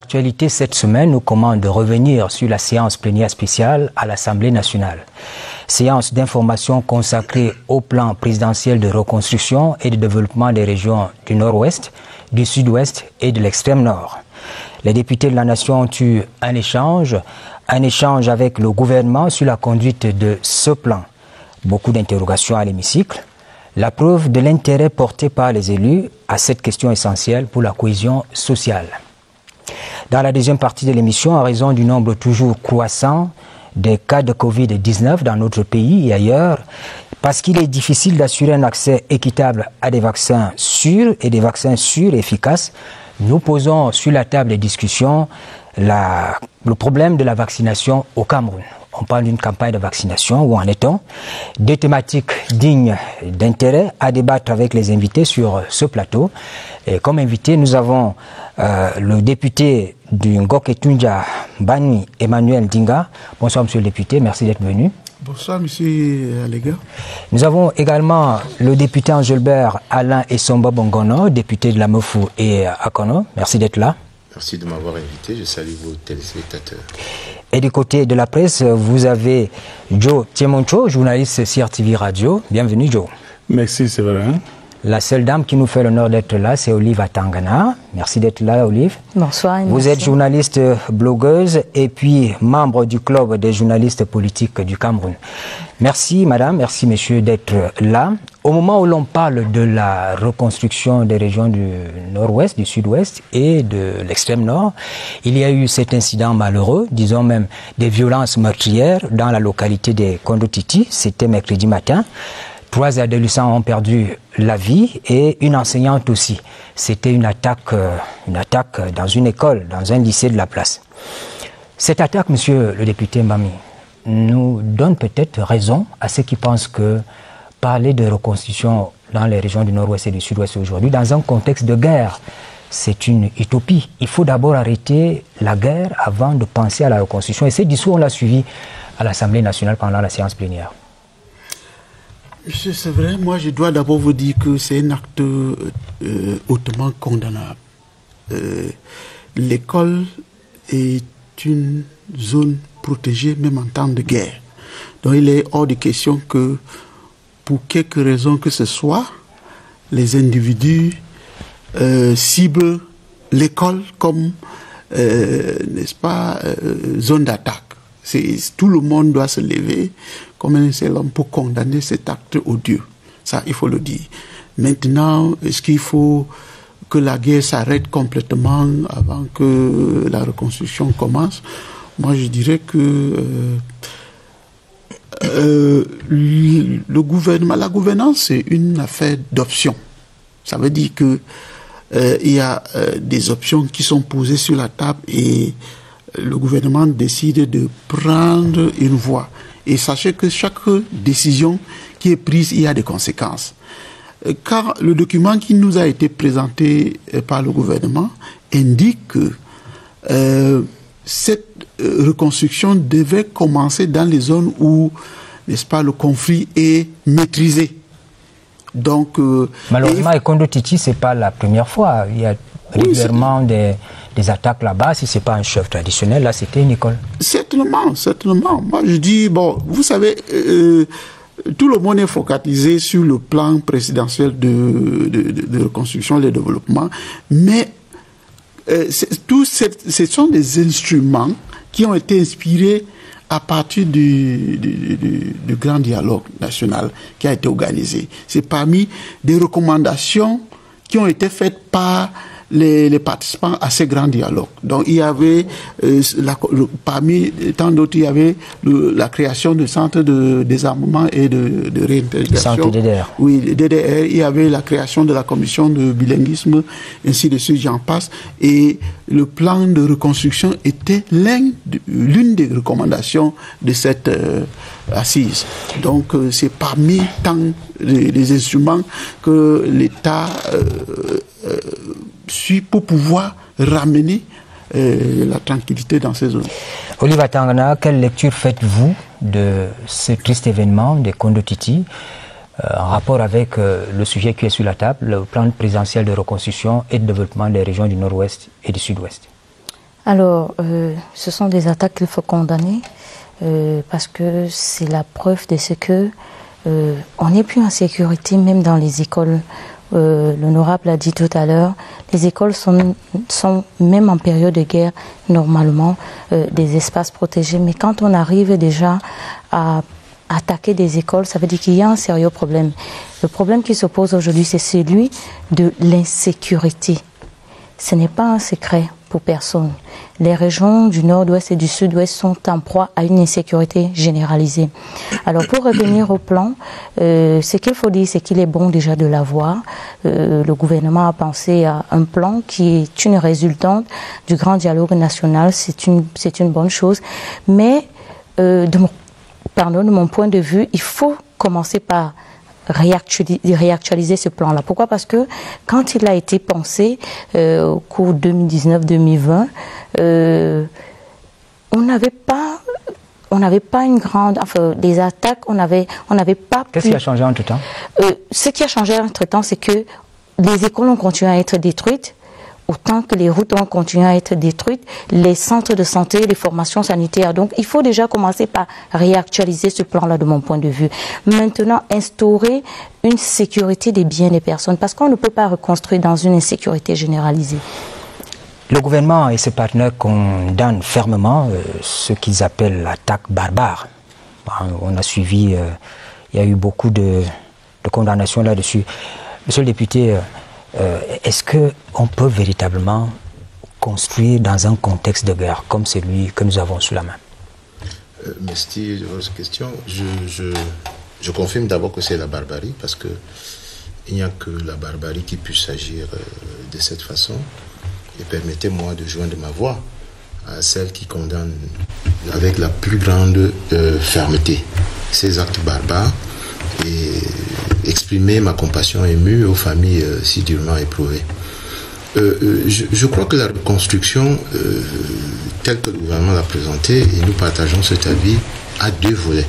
L'actualité cette semaine nous commande de revenir sur la séance plénière spéciale à l'Assemblée nationale. Séance d'information consacrée au plan présidentiel de reconstruction et de développement des régions du Nord-Ouest, du Sud-Ouest et de l'extrême Nord. Les députés de la nation ont eu un échange avec le gouvernement sur la conduite de ce plan. Beaucoup d'interrogations à l'hémicycle. La preuve de l'intérêt porté par les élus à cette question essentielle pour la cohésion sociale. Dans la deuxième partie de l'émission, en raison du nombre toujours croissant des cas de Covid-19 dans notre pays et ailleurs, parce qu'il est difficile d'assurer un accès équitable à des vaccins sûrs et efficaces, nous posons sur la table des discussions le problème de la vaccination au Cameroun. On parle d'une campagne de vaccination, où en est-on? Deux thématiques dignes d'intérêt à débattre avec les invités sur ce plateau. Et comme invité, nous avons le député du Ngok-Etunja Bani, Emmanuel Dinga. Bonsoir, monsieur le député, merci d'être venu. Bonsoir, monsieur Allega. Nous avons également le député Angelbert Alain Essomba Bongono, député de la Mefou et Akono. Merci d'être là. Merci de m'avoir invité, je salue vos téléspectateurs. Et du côté de la presse, vous avez Joe Tiemoncho, journaliste CRTV Radio. Bienvenue, Joe. Merci, c'est vrai. La seule dame qui nous fait l'honneur d'être là, c'est Olive Atangana. Merci d'être là, Olive. Bonsoir. Vous êtes journaliste, blogueuse et puis membre du club des journalistes politiques du Cameroun. Merci, madame, merci, messieurs, d'être là. Au moment où l'on parle de la reconstruction des régions du Nord-Ouest, du Sud-Ouest et de l'extrême Nord, il y a eu cet incident malheureux, disons même des violences meurtrières dans la localité des Kondotiti. C'était mercredi matin. 3 adolescents ont perdu la vie et une enseignante aussi. C'était une attaque dans une école, dans un lycée de la place. Cette attaque, monsieur le député Mbami, nous donne peut-être raison à ceux qui pensent que parler de reconstruction dans les régions du Nord-Ouest et du Sud-Ouest aujourd'hui, dans un contexte de guerre, c'est une utopie. Il faut d'abord arrêter la guerre avant de penser à la reconstruction. Et ce discours, on l'a suivi à l'Assemblée nationale pendant la séance plénière. Monsieur, c'est vrai, moi je dois d'abord vous dire que c'est un acte hautement condamnable. L'école est une zone protégée même en temps de guerre. Donc il est hors de question que pour quelque raison que ce soit, les individus ciblent l'école comme, n'est-ce pas, zone d'attaque. Tout le monde doit se lever comme un seul homme pour condamner cet acte odieux. Ça, il faut le dire. Maintenant, est-ce qu'il faut que la guerre s'arrête complètement avant que la reconstruction commence? Moi, je dirais que le gouvernement, la gouvernance, c'est une affaire d'options. Ça veut dire que il y a des options qui sont posées sur la table et le gouvernement décide de prendre une voie. Et sachez que chaque décision qui est prise, il y a des conséquences. Car le document qui nous a été présenté par le gouvernement indique que cette reconstruction devait commencer dans les zones où, n'est-ce pas, le conflit est maîtrisé. Donc, malheureusement, à Kondotiti, ce n'est pas la première fois. Il y a régulièrement des attaques là-bas. Si ce n'est pas un chef traditionnel, là, c'était une école. Certainement, certainement. Moi, je dis, bon, vous savez, tout le monde est focalisé sur le plan présidentiel de reconstruction et de développement, mais ce sont des instruments qui ont été inspirés à partir du grand dialogue national qui a été organisé. C'est parmi des recommandations qui ont été faites par les participants à ces grands dialogues. Donc il y avait, parmi tant d'autres, il y avait la création de centres de désarmement et de réintégration. Centre DDR. Oui, DDR. Il y avait la création de la commission de bilinguisme, ainsi de suite, j'en passe. Et le plan de reconstruction était l'une des recommandations de cette assise. Donc c'est parmi tant les instruments que l'État suit pour pouvoir ramener la tranquillité dans ces zones. Olive Tangana, quelle lecture faites-vous de ce triste événement des Kondotiti en rapport avec le sujet qui est sur la table, le plan présidentiel de reconstruction et de développement des régions du Nord-Ouest et du Sud-Ouest? Alors, ce sont des attaques qu'il faut condamner parce que c'est la preuve de ce que on n'est plus en sécurité même dans les écoles. L'honorable a dit tout à l'heure, les écoles sont même en période de guerre normalement des espaces protégés. Mais quand on arrive déjà à attaquer des écoles, ça veut dire qu'il y a un sérieux problème. Le problème qui se pose aujourd'hui, c'est celui de l'insécurité. Ce n'est pas un secret pour personne. Les régions du nord-ouest et du sud-ouest sont en proie à une insécurité généralisée. Alors pour revenir au plan, ce qu'il faut dire, c'est qu'il est bon déjà de l'avoir. Le gouvernement a pensé à un plan qui est une résultante du grand dialogue national. C'est une bonne chose. Mais de mon point de vue, il faut commencer par réactualiser ce plan-là. Pourquoi? Parce que quand il a été pensé au cours 2019-2020, on n'avait pas une grande, enfin, des attaques, on n'avait pas. Qu'est-ce qui a changé entre-temps? Ce qui a changé entre-temps, c'est que les écoles ont continué à être détruites. Autant que les routes ont continué à être détruites, les centres de santé, les formations sanitaires. Donc, il faut déjà commencer par réactualiser ce plan-là de mon point de vue. Maintenant, instaurer une sécurité des biens des personnes, parce qu'on ne peut pas reconstruire dans une insécurité généralisée. Le gouvernement et ses partenaires condamnent fermement ce qu'ils appellent l'attaque barbare. On a suivi, il y a eu beaucoup de condamnations là-dessus. Monsieur le député, est-ce qu'on peut véritablement construire dans un contexte de guerre comme celui que nous avons sous la main? Merci de votre question. Je confirme d'abord que c'est la barbarie, parce que il n'y a que la barbarie qui puisse agir de cette façon. Et permettez-moi de joindre ma voix à celle qui condamne avec la plus grande fermeté ces actes barbares et exprimer ma compassion émue aux familles si durement éprouvées. Je crois que la reconstruction, telle que le gouvernement l'a présentée, et nous partageons cet avis, a deux volets.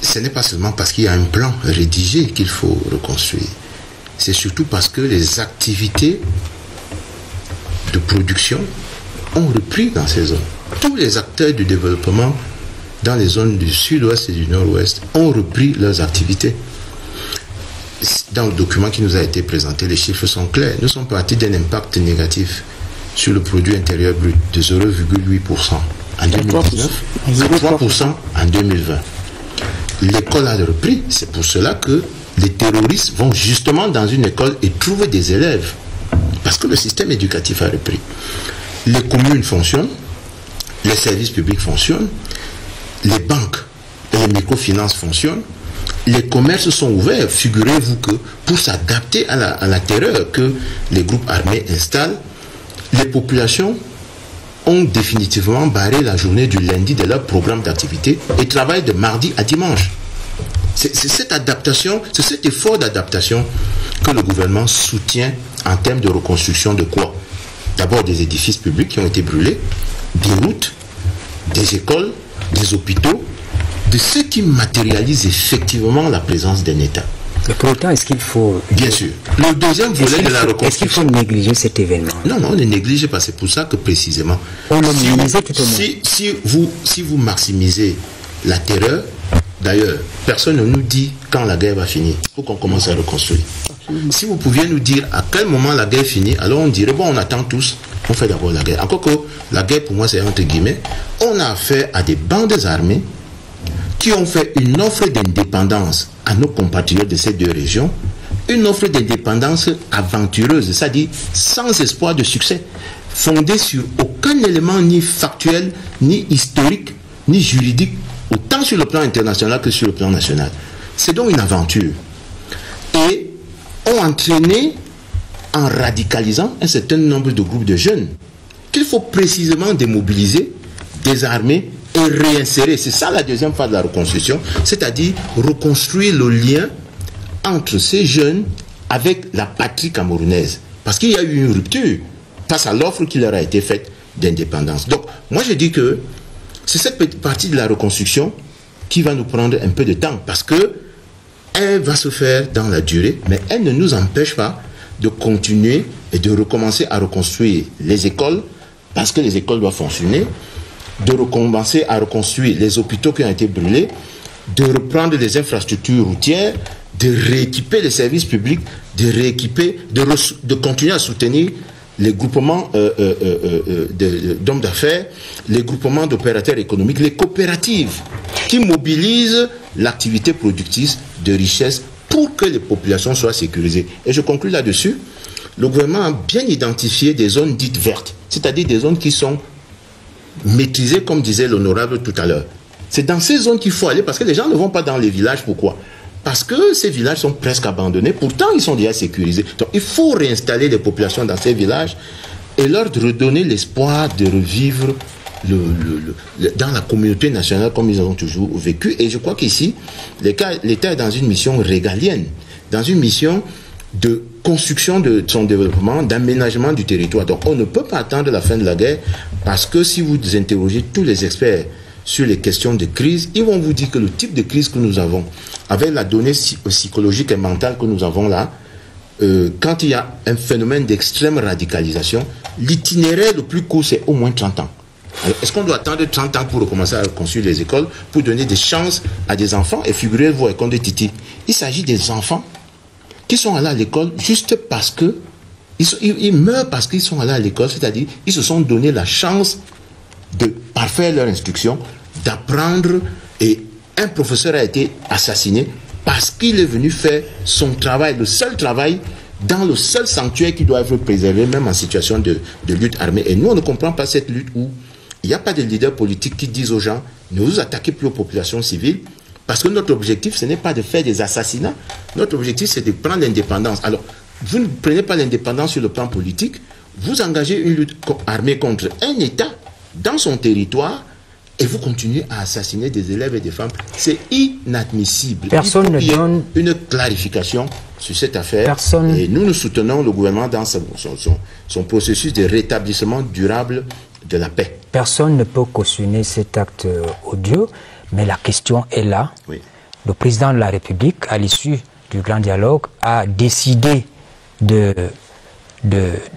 Ce n'est pas seulement parce qu'il y a un plan rédigé qu'il faut reconstruire. C'est surtout parce que les activités de production ont repris dans ces zones. Tous les acteurs du développement dans les zones du sud-ouest et du nord-ouest ont repris leurs activités. Dans le document qui nous a été présenté, les chiffres sont clairs. Nous sommes partis d'un impact négatif sur le produit intérieur brut de 0,8% en 2019, 3% en 2020. L'école a repris. C'est pour cela que les terroristes vont justement dans une école et trouvent des élèves. Parce que le système éducatif a repris. Les communes fonctionnent, les services publics fonctionnent, les banques et les microfinances fonctionnent, les commerces sont ouverts. Figurez-vous que pour s'adapter à la terreur que les groupes armés installent, les populations ont définitivement barré la journée du lundi de leur programme d'activité et travaillent de mardi à dimanche. C'est cette adaptation, c'est cet effort d'adaptation que le gouvernement soutient en termes de reconstruction de quoi? D'abord des édifices publics qui ont été brûlés, des routes, des écoles, des hôpitaux, de ce qui matérialise effectivement la présence d'un État. Mais pour autant, est-ce qu'il faut... Bien sûr. Le deuxième volet de la reconstruction... Est-ce qu'il faut négliger cet événement? Non, on ne néglige pas. C'est pour ça que précisément... On le minimise tout au moins. Si vous maximisez la terreur, d'ailleurs, personne ne nous dit quand la guerre va finir. Il faut qu'on commence à reconstruire. Si vous pouviez nous dire à quel moment la guerre finit, alors on dirait, bon, on attend tous, on fait d'abord la guerre. Encore que la guerre, pour moi, c'est entre guillemets, on a affaire à des bandes armées qui ont fait une offre d'indépendance à nos compatriotes de ces deux régions, une offre d'indépendance aventureuse, c'est-à-dire sans espoir de succès, fondée sur aucun élément ni factuel, ni historique, ni juridique, autant sur le plan international que sur le plan national. C'est donc une aventure. Et ont entraîné, en radicalisant un certain nombre de groupes de jeunes, qu'il faut précisément démobiliser, désarmer et réinsérer. C'est ça la deuxième phase de la reconstruction, c'est-à-dire reconstruire le lien entre ces jeunes avec la patrie camerounaise. Parce qu'il y a eu une rupture face à l'offre qui leur a été faite d'indépendance. Donc, moi je dis que c'est cette petite partie de la reconstruction qui va nous prendre un peu de temps, parce que elle va se faire dans la durée, mais elle ne nous empêche pas de continuer et de recommencer à reconstruire les écoles, parce que les écoles doivent fonctionner, de recommencer à reconstruire les hôpitaux qui ont été brûlés, de reprendre les infrastructures routières, de rééquiper les services publics, de rééquiper, de continuer à soutenir les groupements d'hommes d'affaires, les groupements d'opérateurs économiques, les coopératives qui mobilisent l'activité productive de richesse pour que les populations soient sécurisées. Et je conclue là-dessus. Le gouvernement a bien identifié des zones dites vertes, c'est-à-dire des zones qui sont maîtrisées, comme disait l'honorable tout à l'heure. C'est dans ces zones qu'il faut aller parce que les gens ne vont pas dans les villages. Pourquoi? Parce que ces villages sont presque abandonnés, pourtant ils sont déjà sécurisés. Donc il faut réinstaller les populations dans ces villages et leur redonner l'espoir de revivre dans la communauté nationale comme ils ont toujours vécu. Et je crois qu'ici, l'État est dans une mission régalienne, dans une mission de construction de son développement, d'aménagement du territoire. Donc on ne peut pas attendre la fin de la guerre parce que si vous interrogez tous les experts sur les questions de crise, ils vont vous dire que le type de crise que nous avons, avec la donnée psychologique et mentale que nous avons là, quand il y a un phénomène d'extrême radicalisation, l'itinéraire le plus court, c'est au moins 30 ans. Est-ce qu'on doit attendre 30 ans pour recommencer à reconstruire les écoles, pour donner des chances à des enfants? Et figurez-vous, comme des titis, il s'agit des enfants qui sont allés à l'école juste parce que ils meurent parce qu'ils sont allés à l'école, c'est-à-dire ils se sont donné la chance de parfaire leur instruction, d'apprendre, et un professeur a été assassiné parce qu'il est venu faire son travail, le seul travail, dans le seul sanctuaire qui doit être préservé, même en situation de lutte armée. Et nous, on ne comprend pas cette lutte où il n'y a pas de leaders politiques qui disent aux gens, ne vous attaquez plus aux populations civiles, parce que notre objectif, ce n'est pas de faire des assassinats, notre objectif, c'est de prendre l'indépendance. Alors, vous ne prenez pas l'indépendance sur le plan politique, vous engagez une lutte armée contre un État dans son territoire, et vous continuez à assassiner des élèves et des femmes. C'est inadmissible. Personne ne donne une clarification sur cette affaire. Personne... Et nous soutenons le gouvernement dans son processus de rétablissement durable de la paix. Personne ne peut cautionner cet acte odieux, mais la question est là. Oui. Le président de la République, à l'issue du grand dialogue, a décidé de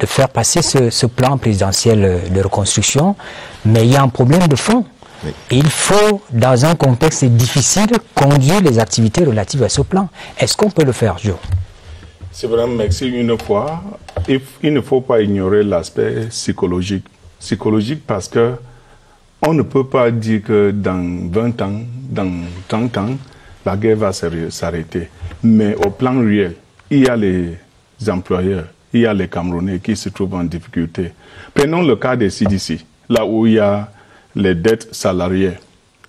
faire passer ce plan présidentiel de reconstruction, mais il y a un problème de fond. Oui. Il faut, dans un contexte difficile, conduire les activités relatives à ce plan. Est-ce qu'on peut le faire, Jo? C'est vraiment, merci. Une fois, il ne faut pas ignorer l'aspect psychologique. Psychologique parce que on ne peut pas dire que dans 20 ans, dans 30 ans, la guerre va s'arrêter. Mais au plan réel, il y a les employeurs, il y a les Camerounais qui se trouvent en difficulté. Prenons le cas des CDC, là où il y a les dettes salariées.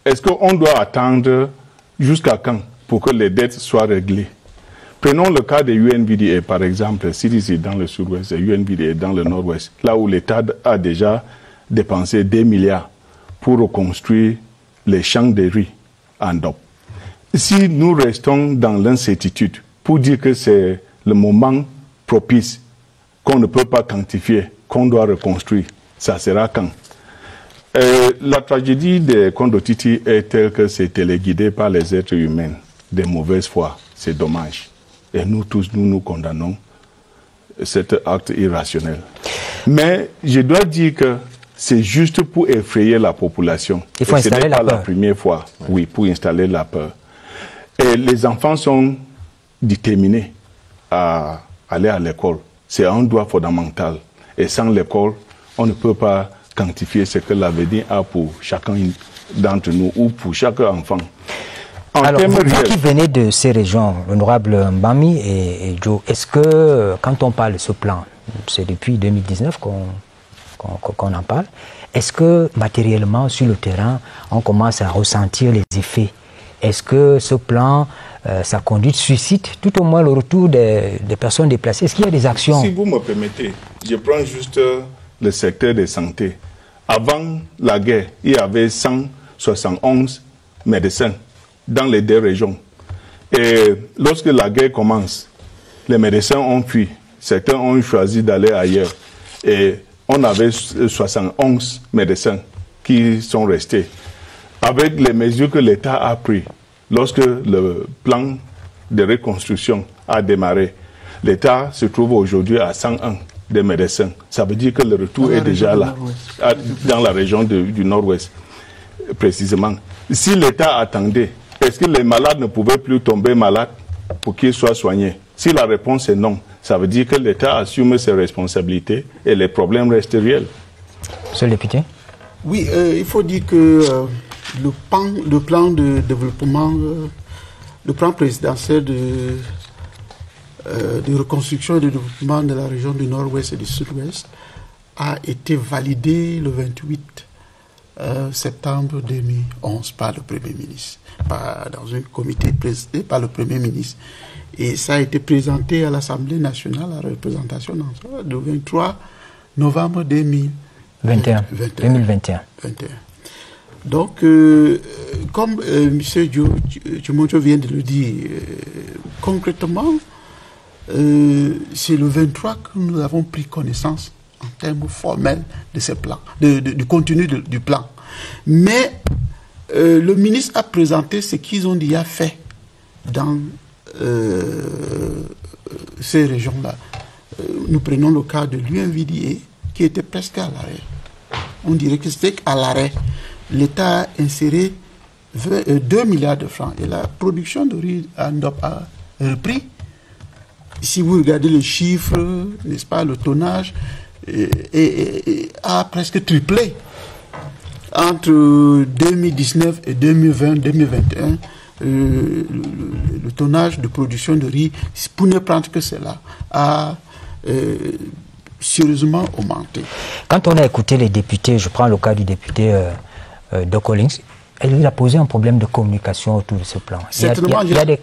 Est-ce qu'on doit attendre jusqu'à quand pour que les dettes soient réglées? Prenons le cas de UNVDA, par exemple, CDC dans le sud-ouest et UNVDA dans le nord-ouest, là où l'État a déjà dépensé des milliards pour reconstruire les champs de riz en DOP. Si nous restons dans l'incertitude pour dire que c'est le moment propice qu'on ne peut pas quantifier, qu'on doit reconstruire, ça sera quand? La tragédie des Kondotiti est telle que c'est téléguidé par les êtres humains de mauvaise foi. C'est dommage. Et nous tous, nous condamnons cet acte irrationnel. Mais je dois dire que c'est juste pour effrayer la population. Il faut installer la peur. Ce n'est pas la première fois, oui, pour installer la peur. Et les enfants sont déterminés à aller à l'école. C'est un droit fondamental. Et sans l'école, on ne peut pas quantifier ce que l'avenir a pour chacun d'entre nous ou pour chaque enfant. Alors, vous qui venez de ces régions, l'honorable Mbami et Joe, est-ce que, quand on parle de ce plan, c'est depuis 2019 qu'on en parle, est-ce que matériellement, sur le terrain, on commence à ressentir les effets? Est-ce que ce plan, sa conduite suscite tout au moins le retour des personnes déplacées? Est-ce qu'il y a des actions? Si vous me permettez, je prends juste le secteur de santé. Avant la guerre, il y avait 171 médecins dans les deux régions. Et lorsque la guerre commence, les médecins ont fui. Certains ont choisi d'aller ailleurs. Et on avait 71 médecins qui sont restés. Avec les mesures que l'État a prises, lorsque le plan de reconstruction a démarré, l'État se trouve aujourd'hui à 101 des médecins. Ça veut dire que le retour est déjà là, dans la région du nord-ouest, précisément. Si l'État attendait, est-ce que les malades ne pouvaient plus tomber malades pour qu'ils soient soignés? Si la réponse est non, ça veut dire que l'État assume ses responsabilités et les problèmes restent réels. Monsieur le député? Oui, il faut dire que le plan de développement, le plan présidentiel de reconstruction et de développement de la région du Nord-Ouest et du Sud-Ouest a été validé le 28 septembre 2011 par le Premier ministre, dans un comité présidé par le Premier ministre. Et ça a été présenté à l'Assemblée nationale, à la représentation nationale, le 23 novembre 2021. Donc, comme M. Tchoumouncho vient de le dire, concrètement, c'est le 23 que nous avons pris connaissance en termes formels de ce plan, du contenu du plan. Mais le ministre a présenté ce qu'ils ont déjà fait dans ces régions-là. Nous prenons le cas de l'UNVDA qui était presque à l'arrêt. On dirait que c'était à l'arrêt. L'État a inséré 2 milliards de francs et la production de riz a repris. Si vous regardez les chiffres, n'est-ce pas, le tonnage a presque triplé. Entre 2019 et 2020-2021, le tonnage de production de riz, pour ne prendre que cela, a sérieusement augmenté. Quand on a écouté les députés, je prends le cas du député Doc Collins, il a posé un problème de communication autour de ce plan. Il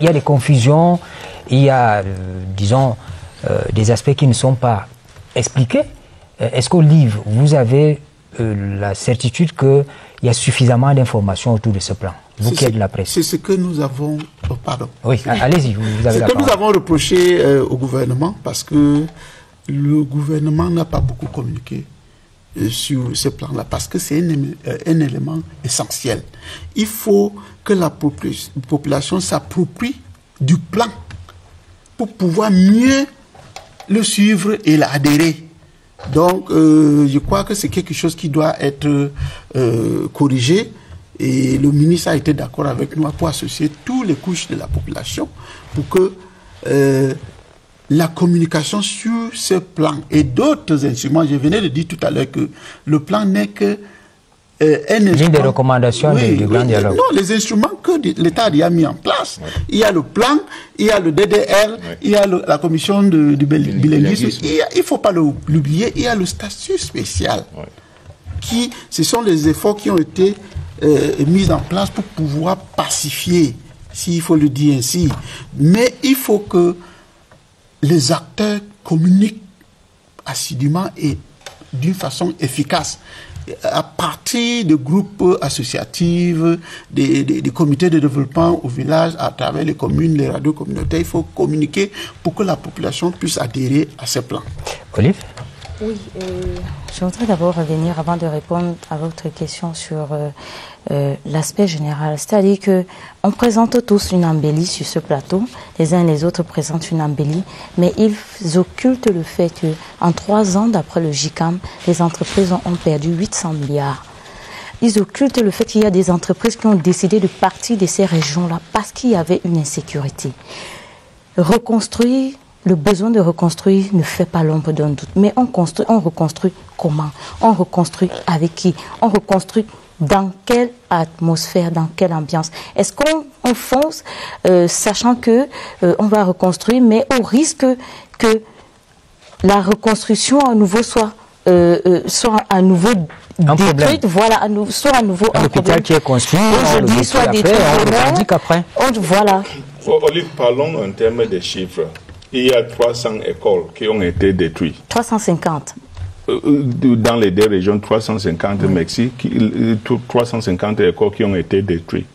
y a des confusions, il y a, disons, des aspects qui ne sont pas expliqués. Est-ce qu'au livre, vous avez la certitude qu'il y a suffisamment d'informations autour de ce plan? Vous qui êtes de la presse. C'est ce que nous avons... Oh, pardon. Oui, allez-y, vous avez la parole. C'est ce que nous avons reproché au gouvernement parce que le gouvernement n'a pas beaucoup communiqué sur ce plan-là parce que c'est un élément essentiel. Il faut que la population s'approprie du plan pour pouvoir mieux le suivre et l'adhérer. Donc, je crois que c'est quelque chose qui doit être corrigé et le ministre a été d'accord avec nous pour associer toutes les couches de la population pour que la communication sur ce plan et d'autres instruments, je venais de dire tout à l'heure que le plan n'est que un instrument... Une des recommandations du grand dialogue. Non, les instruments que l'État a mis en place. Oui. Il y a le plan, il y a le DDR, il y a la commission du bilinguisme. Il ne faut pas l'oublier, il y a le statut spécial. Oui. Ce sont les efforts qui ont été mis en place pour pouvoir pacifier, s'il faut le dire ainsi. Mais il faut que les acteurs communiquent assidûment et d'une façon efficace. À partir de groupes associatifs, des comités de développement au village, à travers les communes, les radios communautaires, il faut communiquer pour que la population puisse adhérer à ce plan. Olive ? Oui, je voudrais d'abord revenir avant de répondre à votre question sur l'aspect général. C'est-à-dire qu'on présente tous une embellie sur ce plateau, les uns et les autres présentent une embellie, mais ils occultent le fait qu'en 3 ans, d'après le GICAM, les entreprises ont perdu 800 milliards. Ils occultent le fait qu'il y a des entreprises qui ont décidé de partir de ces régions-là parce qu'il y avait une insécurité. Reconstruire... Le besoin de reconstruire ne fait pas l'ombre d'un doute. Mais on reconstruit comment? On reconstruit avec qui? On reconstruit dans quelle atmosphère, dans quelle ambiance? Est-ce qu'on fonce sachant que on va reconstruire, mais au risque que la reconstruction à nouveau soit à nouveau détruite, voilà, soit à nouveau un hôpital qui est construit, aujourd'hui soit détruit, après. Voilà. Olive, parlons en termes de chiffres. Il y a 300 écoles qui ont été détruites. 350. Dans les 2 régions, 350 Mexique, 350 écoles qui ont été détruites.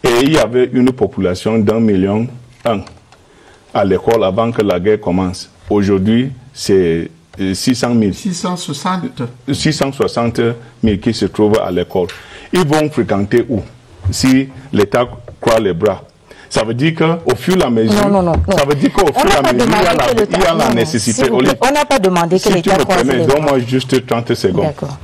Et il y avait une population d'1,1 million à l'école avant que la guerre commence. Aujourd'hui, c'est 600 000. 660 000 qui se trouvent à l'école. Ils vont fréquenter où? Si l'État croise les bras. Ça veut dire qu'au fur et à mesure... Non. Ça veut dire qu'au fur et à mesure, il y a la nécessité. On n'a pas demandé que l'État croise les bras. Donne-moi juste 30 secondes. D'accord.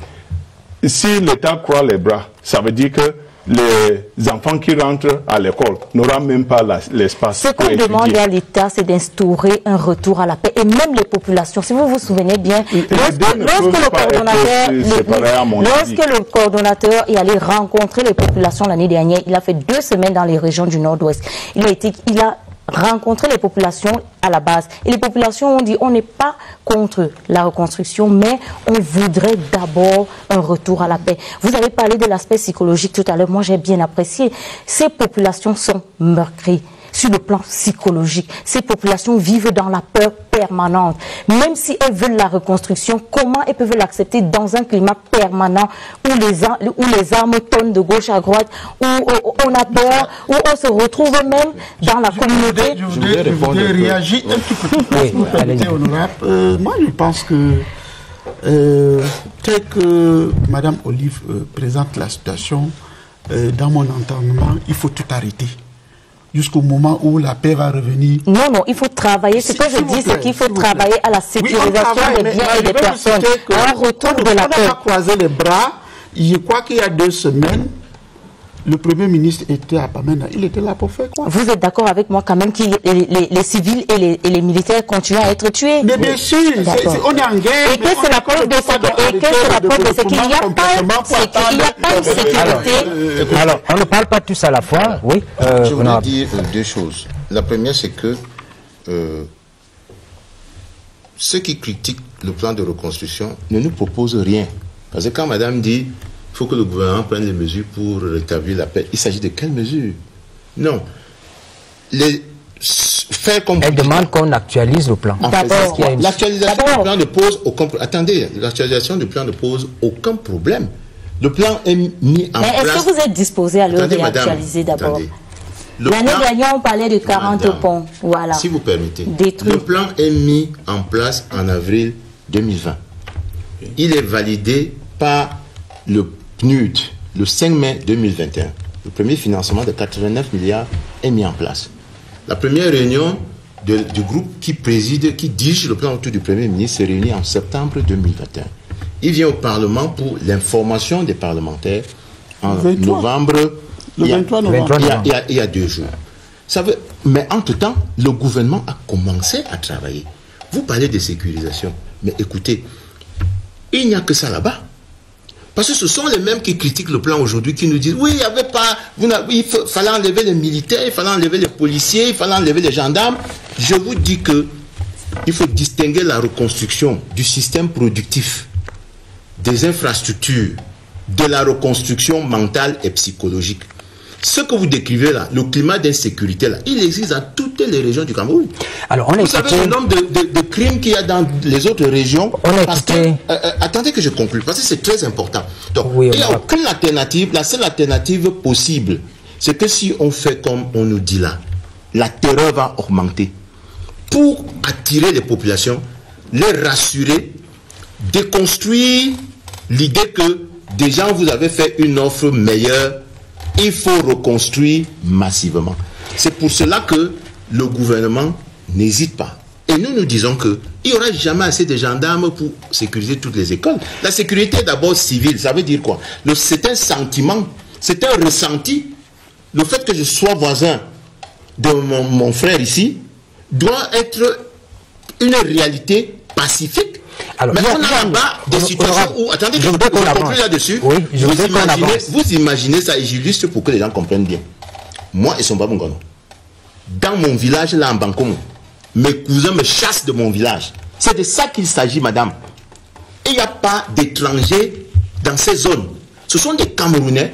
Si l'État croise les bras, ça veut dire que les enfants qui rentrent à l'école n'auront même pas l'espace. Ce qu'on demande à l'État, c'est d'instaurer un retour à la paix. Et même les populations, si vous vous souvenez bien, lorsque le coordonnateur est allé rencontrer les populations l'année dernière, il a fait 2 semaines dans les régions du Nord-Ouest. Il a rencontrer les populations à la base. Et les populations ont dit, on n'est pas contre la reconstruction, mais on voudrait d'abord un retour à la paix. Vous avez parlé de l'aspect psychologique tout à l'heure. Moi, j'ai bien apprécié. Ces populations sont meurtries sur le plan psychologique. Ces populations vivent dans la peur permanente. Même si elles veulent la reconstruction, comment elles peuvent l'accepter dans un climat permanent où les armes tournent de gauche à droite, où on a peur, où on se retrouve même dans la communauté? Je voudrais réagir un petit peu plus, vous permettez, honorable. Moi, je pense que tel que Mme Olive présente la situation, dans mon entendement, il faut tout arrêter. Jusqu'au moment où la paix va revenir. Non, il faut travailler. Ce que je dis, c'est qu'il faut travailler à la sécurisation des biens et des personnes. Un retour de la paix. On n'a pas croisé les bras. Je crois qu'il y a 2 semaines, le Premier ministre était à Pamena. Il était là pour faire quoi? Vous êtes d'accord avec moi quand même que les civils et les militaires continuent à être tués? Mais bien sûr, on est en guerre. Et que c'est la preuve de ce qu'il n'y a pas de sécurité. Alors, on ne parle pas tous à la fois, oui. Je voulais dire 2 choses. La première, c'est que ceux qui critiquent le plan de reconstruction ne nous proposent rien. Parce que quand madame dit il faut que le gouvernement prenne les mesures pour rétablir la paix, il s'agit de quelles mesures? Non. Faire comme elle demande qu'on actualise le plan. L'actualisation du plan ne pose aucun problème. Attendez, l'actualisation du plan ne pose aucun problème. Le plan est mis en place. Mais est-ce que vous êtes disposé à le réactualiser d'abord? L'année dernière, on parlait de 40 ponts. Voilà. Si vous permettez. Détruit. Le plan est mis en place en avril 2020. Il est validé par le PNUD le 5 mai 2021. Le premier financement de 89 milliards est mis en place. La première réunion du groupe qui dirige le plan autour du Premier ministre s'est réunie en septembre 2021. Il vient au Parlement pour l'information des parlementaires en novembre. Le 23 novembre. Il y a 2 jours. Mais entre-temps, le gouvernement a commencé à travailler. Vous parlez de sécurisation. Mais écoutez, il n'y a que ça là-bas. Parce que ce sont les mêmes qui critiquent le plan aujourd'hui, qui nous disent, oui, il fallait enlever les militaires, il fallait enlever les policiers, il fallait enlever les gendarmes. Je vous dis que il faut distinguer la reconstruction du système productif, des infrastructures, de la reconstruction mentale et psychologique. Ce que vous décrivez là, le climat d'insécurité là, il existe dans toutes les régions du Cameroun. Alors, vous savez le nombre de crimes qu'il y a dans les autres régions. Attendez que je conclue, parce que c'est très important. Donc, il n'y a aucune alternative. La seule alternative possible, c'est que si on fait comme on nous dit là, la terreur va augmenter. Pour attirer les populations, les rassurer, déconstruire l'idée que déjà vous avez fait une offre meilleure, il faut reconstruire massivement. C'est pour cela que le gouvernement n'hésite pas. Et nous disons qu'il n'y aura jamais assez de gendarmes pour sécuriser toutes les écoles. La sécurité est d'abord civile. Ça veut dire quoi? C'est un sentiment, c'est un ressenti. Le fait que je sois voisin de mon frère ici doit être une réalité pacifique. Alors, mais on n'a pas des situations où... Attendez, je voudrais qu'on conclue là-dessus. Oui, vous imaginez ça, et j'illustre pour que les gens comprennent bien. Moi et son Babungono, dans mon village, là en Bankomo, mes cousins me chassent de mon village. C'est de ça qu'il s'agit, madame. Il n'y a pas d'étrangers dans ces zones. Ce sont des Camerounais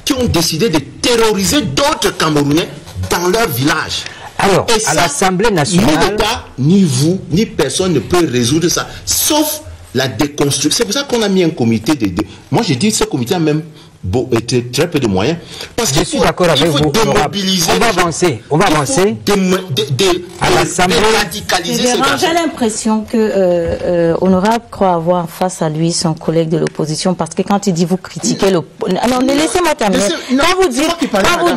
qui ont décidé de terroriser d'autres Camerounais dans leur village. Alors, à l'Assemblée nationale... Ni l'État, ni vous, ni personne ne peut résoudre ça, sauf la déconstruction. C'est pour ça qu'on a mis un comité Moi, j'ai dit que ce comité a même été très peu de moyens. Parce je suis d'accord avec vous. On va avancer. On va avancer. À l'Assemblée. J'ai l'impression que Honorable croit avoir face à lui son collègue de l'opposition, parce que quand il dit vous critiquez le... Non, laissez-moi terminer. Quand vous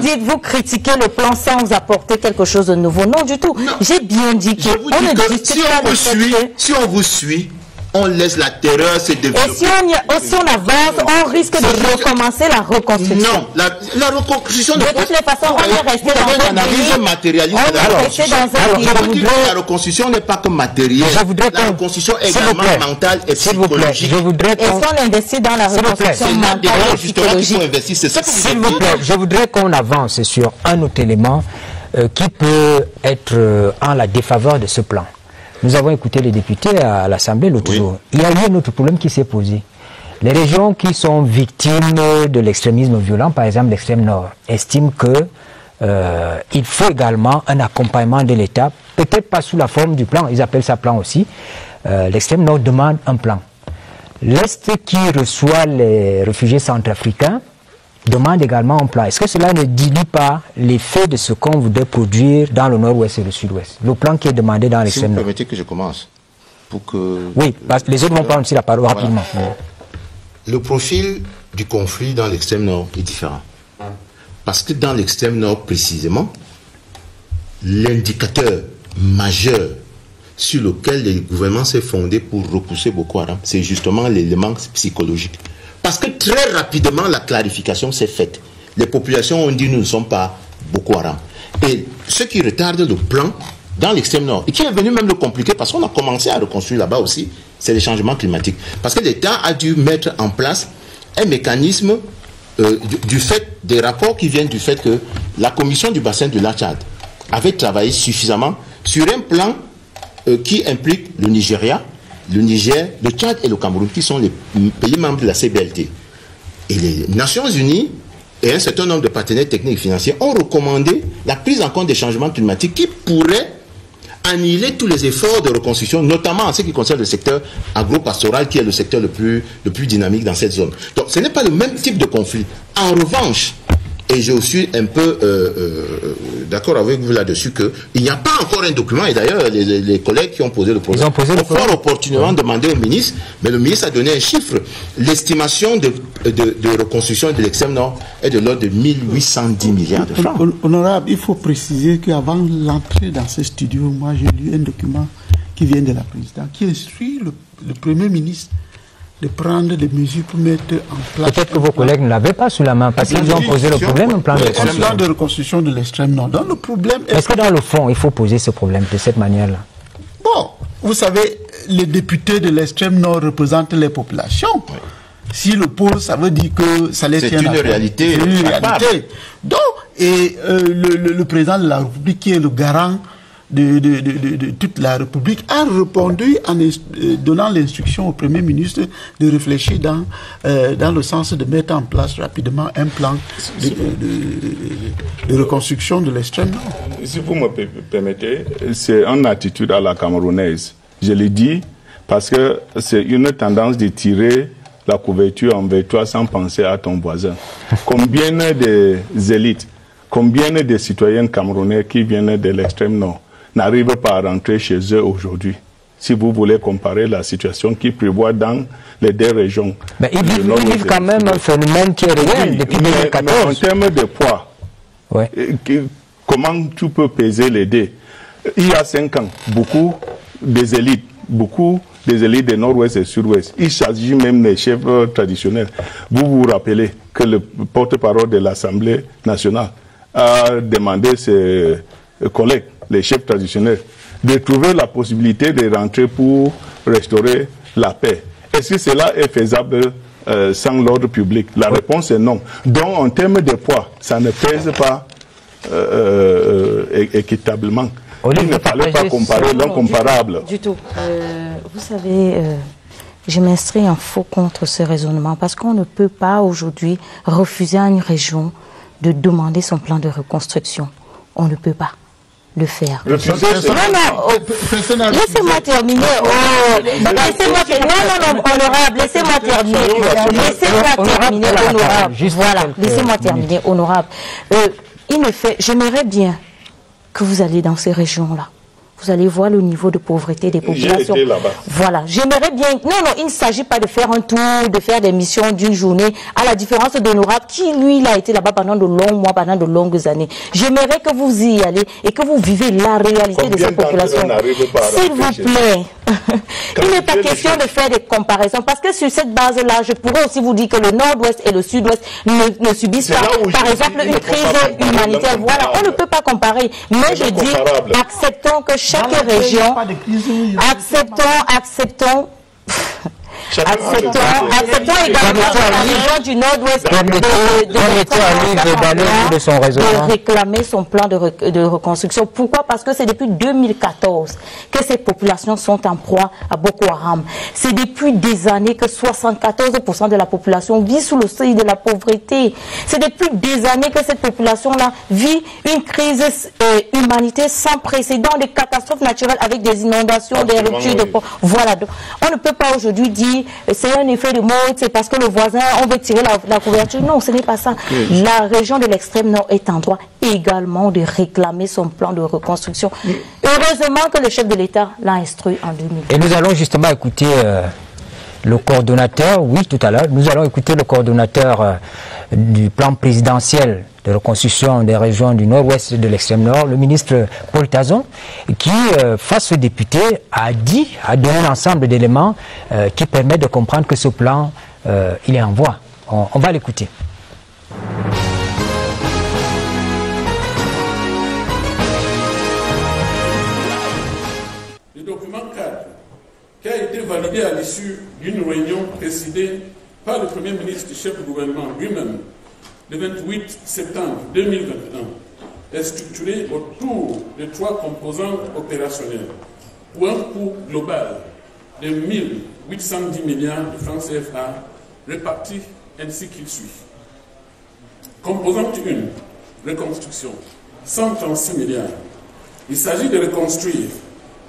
dites vous critiquez le plan sans vous apporter quelque chose de nouveau, non du tout. J'ai bien dit que si on vous suit, on laisse la terreur se développer. Et si on avance, on risque de recommencer la reconstruction. Non, la reconstruction de toutes les façons, on est resté dans un analyse matérialiste. La reconstruction n'est pas que matérielle. La reconstruction est également mentale et psychologique. Est-ce qu'on investit dans la reconstruction mentale et psychologique? S'il vous plaît, je voudrais qu'on avance sur un autre élément qui peut être en la défaveur de ce plan. Nous avons écouté les députés à l'Assemblée l'autre jour. Il y a eu un autre problème qui s'est posé. Les régions qui sont victimes de l'extrémisme violent, par exemple l'extrême nord, estiment qu'il faut également un accompagnement de l'État, peut-être pas sous la forme du plan, ils appellent ça plan aussi. L'extrême nord demande un plan. L'Est qui reçoit les réfugiés centrafricains demande également un plan. Est-ce que cela ne dilue pas l'effet de ce qu'on voudrait produire dans le nord-ouest et le sud-ouest? Le plan qui est demandé dans l'extrême nord. Si vous permettez que je commence. Pour que... Oui, parce que les autres vont prendre aussi la parole rapidement. Le profil du conflit dans l'extrême nord est différent. Parce que dans l'extrême nord, précisément, l'indicateur majeur sur lequel le gouvernement s'est fondé pour repousser Boko Haram, c'est justement l'élément psychologique. Parce que très rapidement, la clarification s'est faite. Les populations ont dit nous ne sommes pas Boko Haram. Et ce qui retarde le plan dans l'extrême nord, et qui est venu même le compliquer, parce qu'on a commencé à reconstruire là-bas aussi, c'est les changements climatiques. Parce que l'État a dû mettre en place un mécanisme du fait des rapports qui viennent du fait que la commission du bassin du lac Tchad avait travaillé suffisamment sur un plan qui implique le Nigeria, le Niger, le Tchad et le Cameroun, qui sont les pays membres de la CBLT. Et les Nations Unies et un certain nombre de partenaires techniques et financiers ont recommandé la prise en compte des changements climatiques qui pourraient annihiler tous les efforts de reconstruction, notamment en ce qui concerne le secteur agro-pastoral, qui est le secteur le plus dynamique dans cette zone. Donc ce n'est pas le même type de conflit. En revanche, et je suis un peu d'accord avec vous là-dessus, qu'il n'y a pas encore un document, et d'ailleurs les collègues qui ont posé le problème ont fort opportunément demandé au ministre, mais le ministre a donné un chiffre. L'estimation de reconstruction de l'extrême nord est de l'ordre de 1810 milliards de francs. Honorable, il faut préciser qu'avant l'entrée dans ce studio, moi j'ai lu un document qui vient de la présidente, qui instruit le Premier ministre de prendre des mesures pour mettre en place... Peut-être que vos collègues ne l'avaient pas sous la main, parce qu'ils ont posé le problème, un plan de reconstruction de l'extrême nord. Donc le problème est-ce que dans le fond, il faut poser ce problème de cette manière-là? Bon, vous savez, les députés de l'extrême nord représentent les populations. Oui. S'ils le posent, ça veut dire que ça les tient à cœur. C'est une réalité. Donc, et le président de la République, qui est le garant de toute la République, a répondu en donnant l'instruction au Premier ministre de réfléchir dans le sens de mettre en place rapidement un plan de reconstruction de l'extrême nord. Si vous me permettez, c'est une attitude à la camerounaise. Je l'ai dit parce que c'est une tendance de tirer la couverture envers toi sans penser à ton voisin. Combien des élites, combien de citoyens camerounais qui viennent de l'extrême nord n'arrivent pas à rentrer chez eux aujourd'hui? Si vous voulez comparer la situation qui prévoit dans les deux régions. Mais ils vivent quand même un phénomène qui est réel depuis 2014. Mais en termes de poids, comment tu peux peser les dés? Il y a 5 ans, beaucoup des élites de nord-ouest et sud-ouest, il s'agit même des chefs traditionnels. Vous vous rappelez que le porte-parole de l'Assemblée nationale a demandé ses collègues, les chefs traditionnels, de trouver la possibilité de rentrer pour restaurer la paix. Est-ce que cela est faisable sans l'ordre public? La réponse est non. Donc, en termes de poids, ça ne pèse pas équitablement. Il ne fallait pas comparer l'incomparable. Du tout. Vous savez, je m'inscris en faux contre ce raisonnement, parce qu'on ne peut pas aujourd'hui refuser à une région de demander son plan de reconstruction. On ne peut pas. le faire. Laissez-moi terminer. Laissez-moi terminer. Honorable, laissez-moi terminer. Laissez-moi terminer, honorable. Voilà, laissez-moi terminer, honorable. J'aimerais bien que vous alliez dans ces régions-là. Vous allez voir le niveau de pauvreté des populations. J'ai été là-bas. Voilà, j'aimerais bien... Non, il ne s'agit pas de faire un tour, de faire des missions d'une journée, à la différence d'honorable qui, lui, il a été là-bas pendant de longs mois, pendant de longues années. J'aimerais que vous y allez et que vous vivez la réalité de ces populations. S'il vous plaît. Il n'est pas question de faire des comparaisons, parce que sur cette base-là, je pourrais aussi vous dire que le nord-ouest et le sud-ouest ne subissent pas, par exemple, une crise humanitaire. Voilà, on ne peut pas comparer. Mais je dis, acceptons que chaque région, acceptons également la région du nord-ouest de réclamer son plan de reconstruction. Pourquoi? Parce que c'est depuis 2014 que ces populations sont en proie à Boko Haram. C'est depuis des années que 74% de la population vit sous le seuil de la pauvreté. C'est depuis des années que cette population-là vit une crise humanitaire sans précédent, des catastrophes naturelles avec des inondations, des ruptures de pont. Voilà. Donc, on ne peut pas aujourd'hui dire c'est un effet de mode, c'est parce que le voisin, on veut tirer la couverture. Non, ce n'est pas ça. La région de l'extrême nord est en droit également de réclamer son plan de reconstruction. Heureusement que le chef de l'État l'a instruit en 2000. Et nous allons justement écouter le coordonnateur, oui, tout à l'heure, nous allons écouter le coordonnateur du plan présidentiel de reconstruction des régions du nord-ouest et de l'extrême nord, le ministre Paul Tazon, qui, face aux députés, a donné un ensemble d'éléments qui permettent de comprendre que ce plan, il est en voie. On va l'écouter. Le document cadre, qui a été validé à l'issue d'une réunion présidée par le Premier ministre et chef du gouvernement lui-même, le 28 septembre 2021, est structuré autour de 3 composantes opérationnelles pour un coût global de 1 810 milliards de francs CFA répartis ainsi qu'il suit. Composante 1, reconstruction, 136 milliards. Il s'agit de reconstruire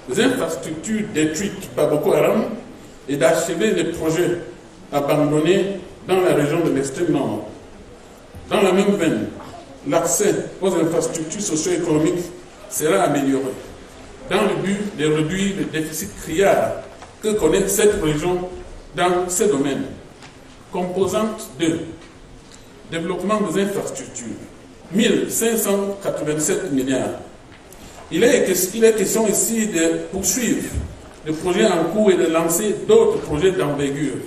les infrastructures détruites par Boko Haram et d'achever les projets abandonnés dans la région de l'extrême nord. Dans la même veine, l'accès aux infrastructures socio-économiques sera amélioré dans le but de réduire le déficit criard que connaît cette région dans ces domaines. Composante 2, développement des infrastructures, 1587 milliards. Il est question ici de poursuivre le projet en cours et de lancer d'autres projets d'envergure,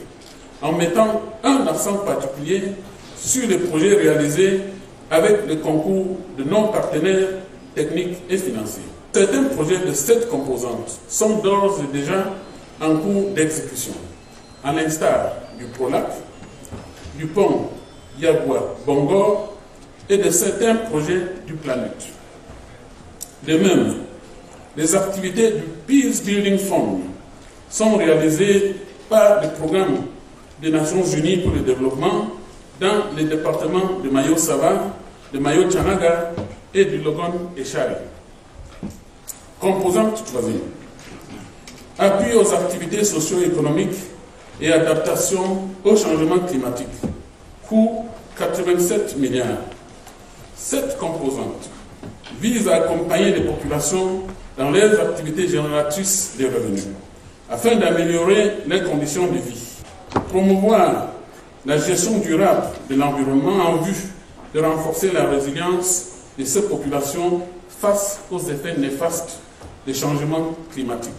en mettant un accent particulier sur les projets réalisés avec le concours de nos partenaires techniques et financiers. Certains projets de cette composante sont d'ores et déjà en cours d'exécution, à l'instar du PROLAC, du pont Yabwa-Bongor et de certains projets du Planète. De même, les activités du Peace Building Fund sont réalisées par le programme des Nations Unies pour le développement dans les départements de Mayo-Sava, de Mayo-Tchanaga et du Logon-Echari. Composante 3e. Appui aux activités socio-économiques et adaptation au changement climatique. Coût 87 milliards. Cette composante vise à accompagner les populations dans leurs activités génératrices de revenus, afin d'améliorer leurs conditions de vie, promouvoir la gestion durable de l'environnement en vue de renforcer la résilience de ces populations face aux effets néfastes des changements climatiques.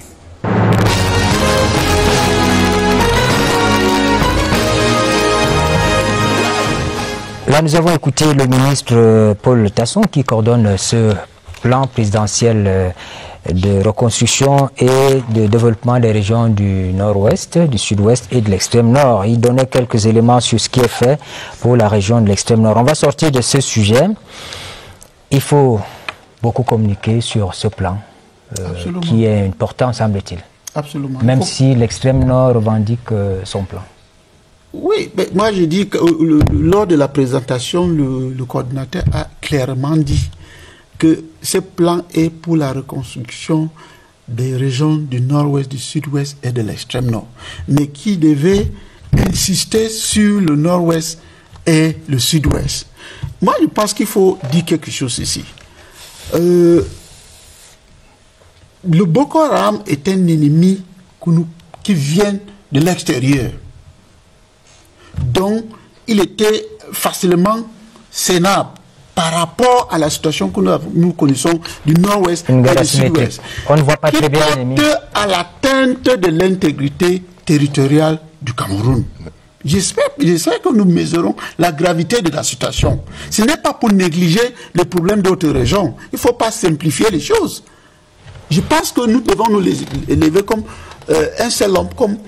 Là, nous avons écouté le ministre Paul Tazon qui coordonne ce plan présidentiel de reconstruction et de développement des régions du nord-ouest, du sud-ouest et de l'extrême nord. Il donnait quelques éléments sur ce qui est fait pour la région de l'extrême nord. On va sortir de ce sujet. Il faut beaucoup communiquer sur ce plan qui est important, semble-t-il. Absolument. Même si l'extrême nord revendique son plan. Oui, mais moi je dis que lors de la présentation, le coordinateur a clairement dit que ce plan est pour la reconstruction des régions du nord-ouest, du sud-ouest et de l'extrême nord, mais qui devait insister sur le nord-ouest et le sud-ouest. Moi, je pense qu'il faut dire quelque chose ici. Le Boko Haram est un ennemi qui vient de l'extérieur. Donc, il était facilement sénable par rapport à la situation que nous connaissons du nord-ouest et du sud-ouest. On ne voit pas très bien l'ennemi. Qui porte à l'atteinte de l'intégrité territoriale du Cameroun. J'espère que nous mesurons la gravité de la situation. Ce n'est pas pour négliger les problèmes d'autres régions. Il ne faut pas simplifier les choses. Je pense que nous devons nous élever comme un seul homme, comme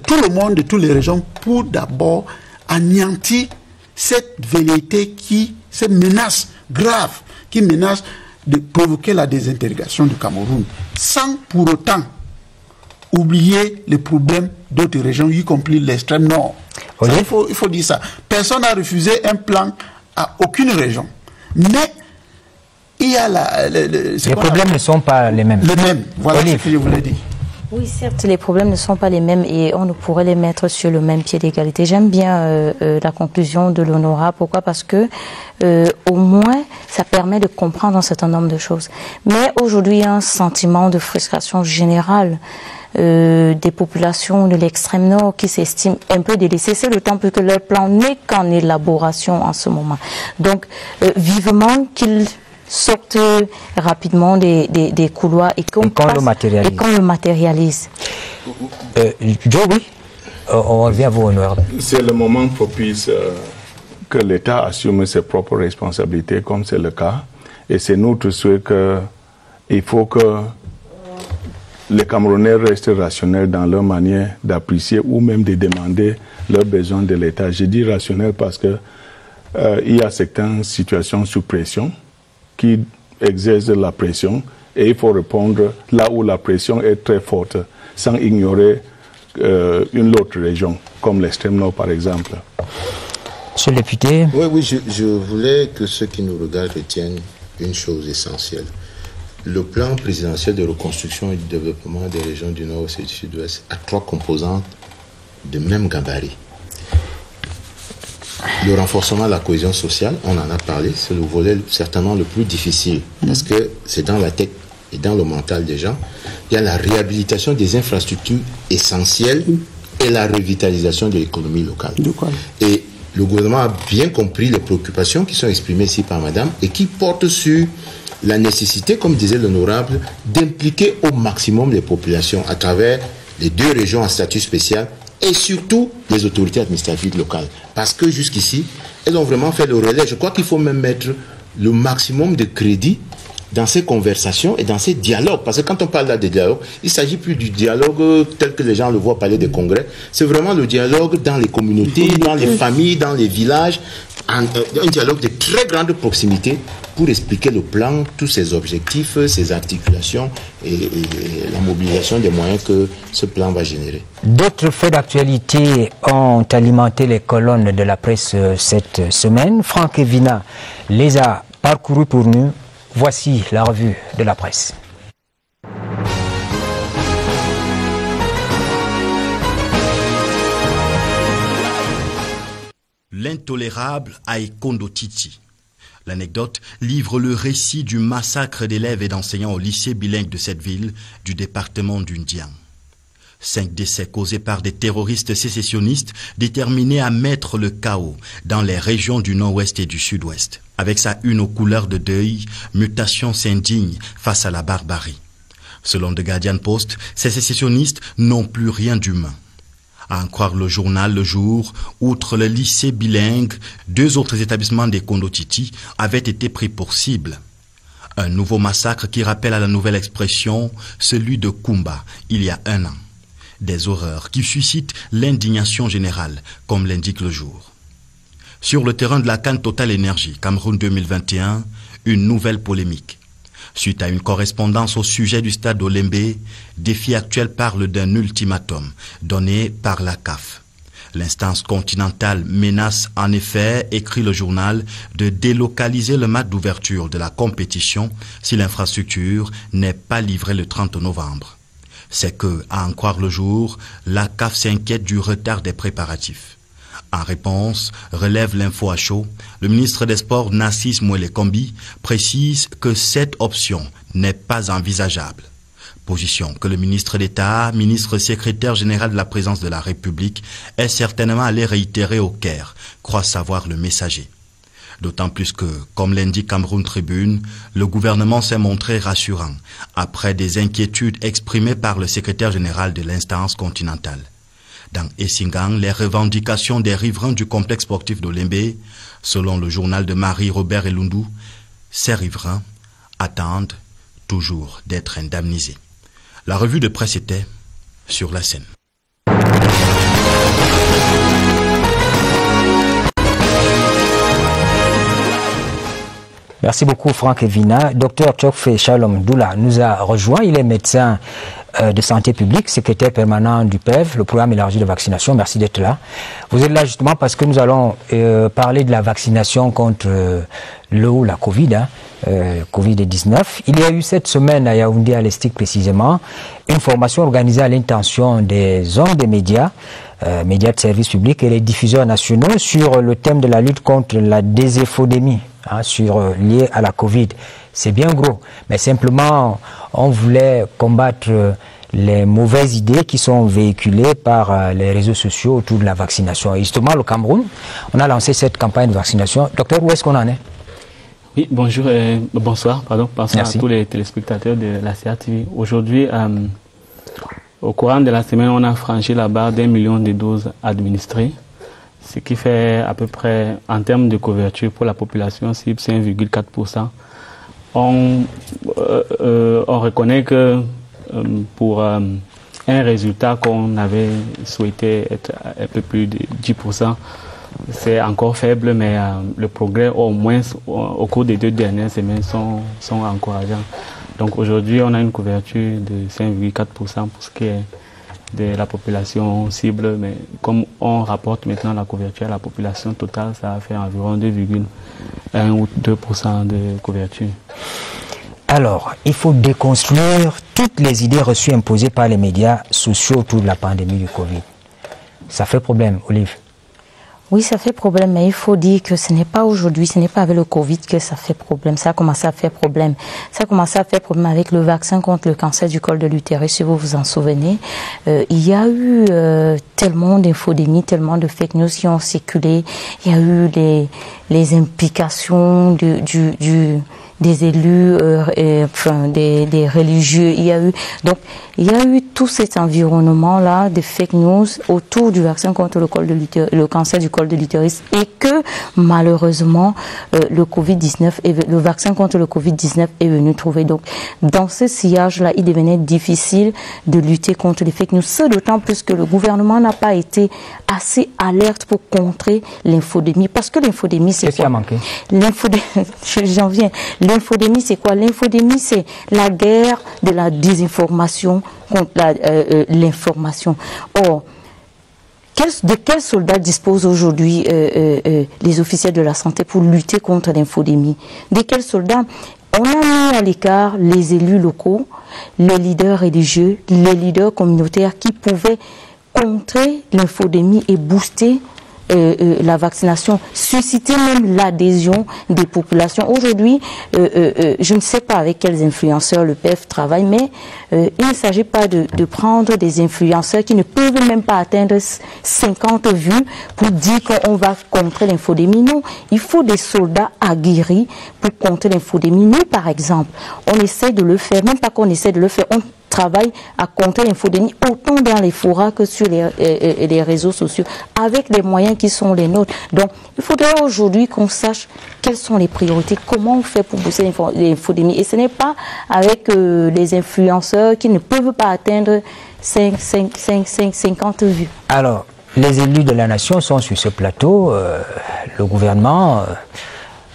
tout le monde de toutes les régions, pour d'abord anéantir cette velléité cette menace grave, qui menace de provoquer la désintégration du Cameroun, sans pour autant oublier les problèmes d'autres régions, y compris l'extrême nord. Ça, il faut dire ça. Personne n'a refusé un plan à aucune région. Mais il y a les problèmes ne sont pas les mêmes. Les mêmes, voilà ce que je voulais dire. Oui, certes, les problèmes ne sont pas les mêmes et on ne pourrait les mettre sur le même pied d'égalité. J'aime bien la conclusion de l'honorable. Pourquoi? Parce que au moins, ça permet de comprendre un certain nombre de choses. Mais aujourd'hui, il y a un sentiment de frustration générale des populations de l'extrême nord qui s'estiment un peu délaissées. C'est le temps que leur plan n'est qu'en élaboration en ce moment. Donc, vivement qu'ils sortent rapidement des couloirs et qu'on le matérialise. Joe, oui, on revient à vous, honorable. C'est le moment propice que l'État assume ses propres responsabilités, comme c'est le cas. Et c'est notre souhait qu'il faut que les Camerounais restent rationnels dans leur manière d'apprécier ou même de demander leurs besoins de l'État. Je dis rationnel parce que il y a certaines situations sous pression qui exercent la pression et il faut répondre là où la pression est très forte sans ignorer une autre région comme l'extrême nord par exemple. Monsieur le député. Oui, je voulais que ceux qui nous regardent retiennent une chose essentielle. Le plan présidentiel de reconstruction et de développement des régions du nord et du sud-ouest a 3 composantes de même gabarit. Le renforcement de la cohésion sociale, on en a parlé, c'est le volet certainement le plus difficile parce que c'est dans la tête et dans le mental des gens. Il y a la réhabilitation des infrastructures essentielles et la revitalisation de l'économie locale. Et le gouvernement a bien compris les préoccupations qui sont exprimées ici par madame et qui portent sur la nécessité, comme disait l'honorable, d'impliquer au maximum les populations à travers les 2 régions en statut spécial et surtout les autorités administratives locales. Parce que jusqu'ici, elles ont vraiment fait le relais. Je crois qu'il faut même mettre le maximum de crédit dans ces conversations et dans ces dialogues. Parce que quand on parle là de dialogue, il ne s'agit plus du dialogue tel que les gens le voient parler des congrès. C'est vraiment le dialogue dans les communautés, dans les familles, dans les villages. Un dialogue de très grande proximité pour expliquer le plan, tous ses objectifs, ses articulations et la mobilisation des moyens que ce plan va générer. D'autres faits d'actualité ont alimenté les colonnes de la presse cette semaine. Franck Evina les a parcourus pour nous. Voici la revue de la presse. L'intolérable Aïkondo Titi. L'anecdote livre le récit du massacre d'élèves et d'enseignants au lycée bilingue de cette ville du département du Ndian. 5 décès causés par des terroristes sécessionnistes déterminés à mettre le chaos dans les régions du nord-ouest et du sud-ouest. Avec sa une aux couleurs de deuil, Mutation s'indigne face à la barbarie. Selon The Guardian Post, ces sécessionnistes n'ont plus rien d'humain. À en croire le journal Le Jour, outre le lycée bilingue, 2 autres établissements des Kondo-Titi avaient été pris pour cible. Un nouveau massacre qui rappelle à la nouvelle expression celui de Kumba, il y a 1 an. Des horreurs qui suscitent l'indignation générale, comme l'indique Le Jour. Sur le terrain de la CAN Total Énergie, Cameroun 2021, une nouvelle polémique. Suite à une correspondance au sujet du stade Olembe, Défi Actuel parle d'un ultimatum donné par la CAF. L'instance continentale menace en effet, écrit le journal, de délocaliser le match d'ouverture de la compétition si l'infrastructure n'est pas livrée le 30 novembre. C'est que, à en croire le jour, la CAF s'inquiète du retard des préparatifs. En réponse, relève l'info à chaud, le ministre des Sports Narcisse Mouele-Kombi précise que cette option n'est pas envisageable. Position que le ministre d'État, ministre secrétaire général de la présidence de la République, est certainement allé réitérer au Caire, croit savoir le messager. D'autant plus que, comme l'indique Cameroun Tribune, le gouvernement s'est montré rassurant après des inquiétudes exprimées par le secrétaire général de l'instance continentale. Dans Essingang, les revendications des riverains du complexe sportif d'Olembe, selon le journal de Marie-Robert Elundou, ces riverains attendent toujours d'être indemnisés. La revue de presse était sur la scène. Merci beaucoup Franck Evina. Dr Tchokfe Shalom Doula nous a rejoint. Il est médecin de santé publique, secrétaire permanent du PEV, le programme élargi de vaccination. Merci d'être là. Vous êtes là justement parce que nous allons parler de la vaccination contre la Covid, Covid-19. Il y a eu cette semaine à Yaoundé, à l'Estique précisément, une formation organisée à l'intention des hommes des médias, médias de service public et les diffuseurs nationaux sur le thème de la lutte contre la désinfodémie, liée à la Covid. C'est bien gros, mais simplement on voulait combattre les mauvaises idées qui sont véhiculées par les réseaux sociaux autour de la vaccination. Et justement, le Cameroun, on a lancé cette campagne de vaccination. Docteur, où est-ce qu'on en est? Oui, bonjour, bonsoir à tous les téléspectateurs de la CATV. Aujourd'hui, au courant de la semaine, on a franchi la barre d'1 million de doses administrées, ce qui fait à peu près, en termes de couverture pour la population cible, 5,4%. On reconnaît que pour un résultat qu'on avait souhaité être un peu plus de 10%, c'est encore faible, mais le progrès, au moins au cours des 2 dernières semaines, sont encourageants. Donc aujourd'hui, on a une couverture de 5,4% pour ce qui est de la population cible, mais comme on rapporte maintenant la couverture à la population totale, ça a fait environ 2,1 ou 2% de couverture. Alors, il faut déconstruire toutes les idées reçues imposées par les médias sociaux autour de la pandémie du Covid. Ça fait problème, Olive? Oui, ça fait problème, mais il faut dire que ce n'est pas aujourd'hui, ce n'est pas avec le Covid que ça fait problème. Ça a commencé à faire problème. Ça a commencé à faire problème avec le vaccin contre le cancer du col de l'utérus, si vous vous en souvenez. Il y a eu tellement d'infodémies, tellement de fake news qui ont circulé. Il y a eu les implications des élus, des religieux. Il y a eu tout cet environnement-là de fake news autour du vaccin contre le cancer du col de l'utérus, et que malheureusement le vaccin contre le Covid-19 est venu trouver. Donc dans ce sillage-là, il devenait difficile de lutter contre les fake news. C'est d'autant plus que le gouvernement n'a pas été assez alerte pour contrer l'infodémie, parce que l'infodémie, c'est quoi? J'en viens. L'infodémie, c'est quoi? L'infodémie, c'est la guerre de la désinformation contre l'information. Or, de quels soldats disposent aujourd'hui les officiels de la santé pour lutter contre l'infodémie? De quels soldats? On a mis à l'écart les élus locaux, les leaders religieux, les leaders communautaires qui pouvaient contrer l'infodémie et booster la vaccination, susciter même l'adhésion des populations. Aujourd'hui, je ne sais pas avec quels influenceurs le PEV travaille, mais il ne s'agit pas de prendre des influenceurs qui ne peuvent même pas atteindre 50 vues pour dire qu'on va contrer l'infodémie. Non, il faut des soldats aguerris pour contrer l'infodémie. Nous, par exemple, on essaie de le faire, même pas qu'on essaie de le faire, on travaille à contrer l'infodémie autant dans les forats que sur les réseaux sociaux, avec les moyens qui sont les nôtres. Donc, il faudrait aujourd'hui qu'on sache quelles sont les priorités, comment on fait pour booster l'infodémie. Et ce n'est pas avec les influenceurs qui ne peuvent pas atteindre 50 vues. Alors, les élus de la nation sont sur ce plateau. Le gouvernement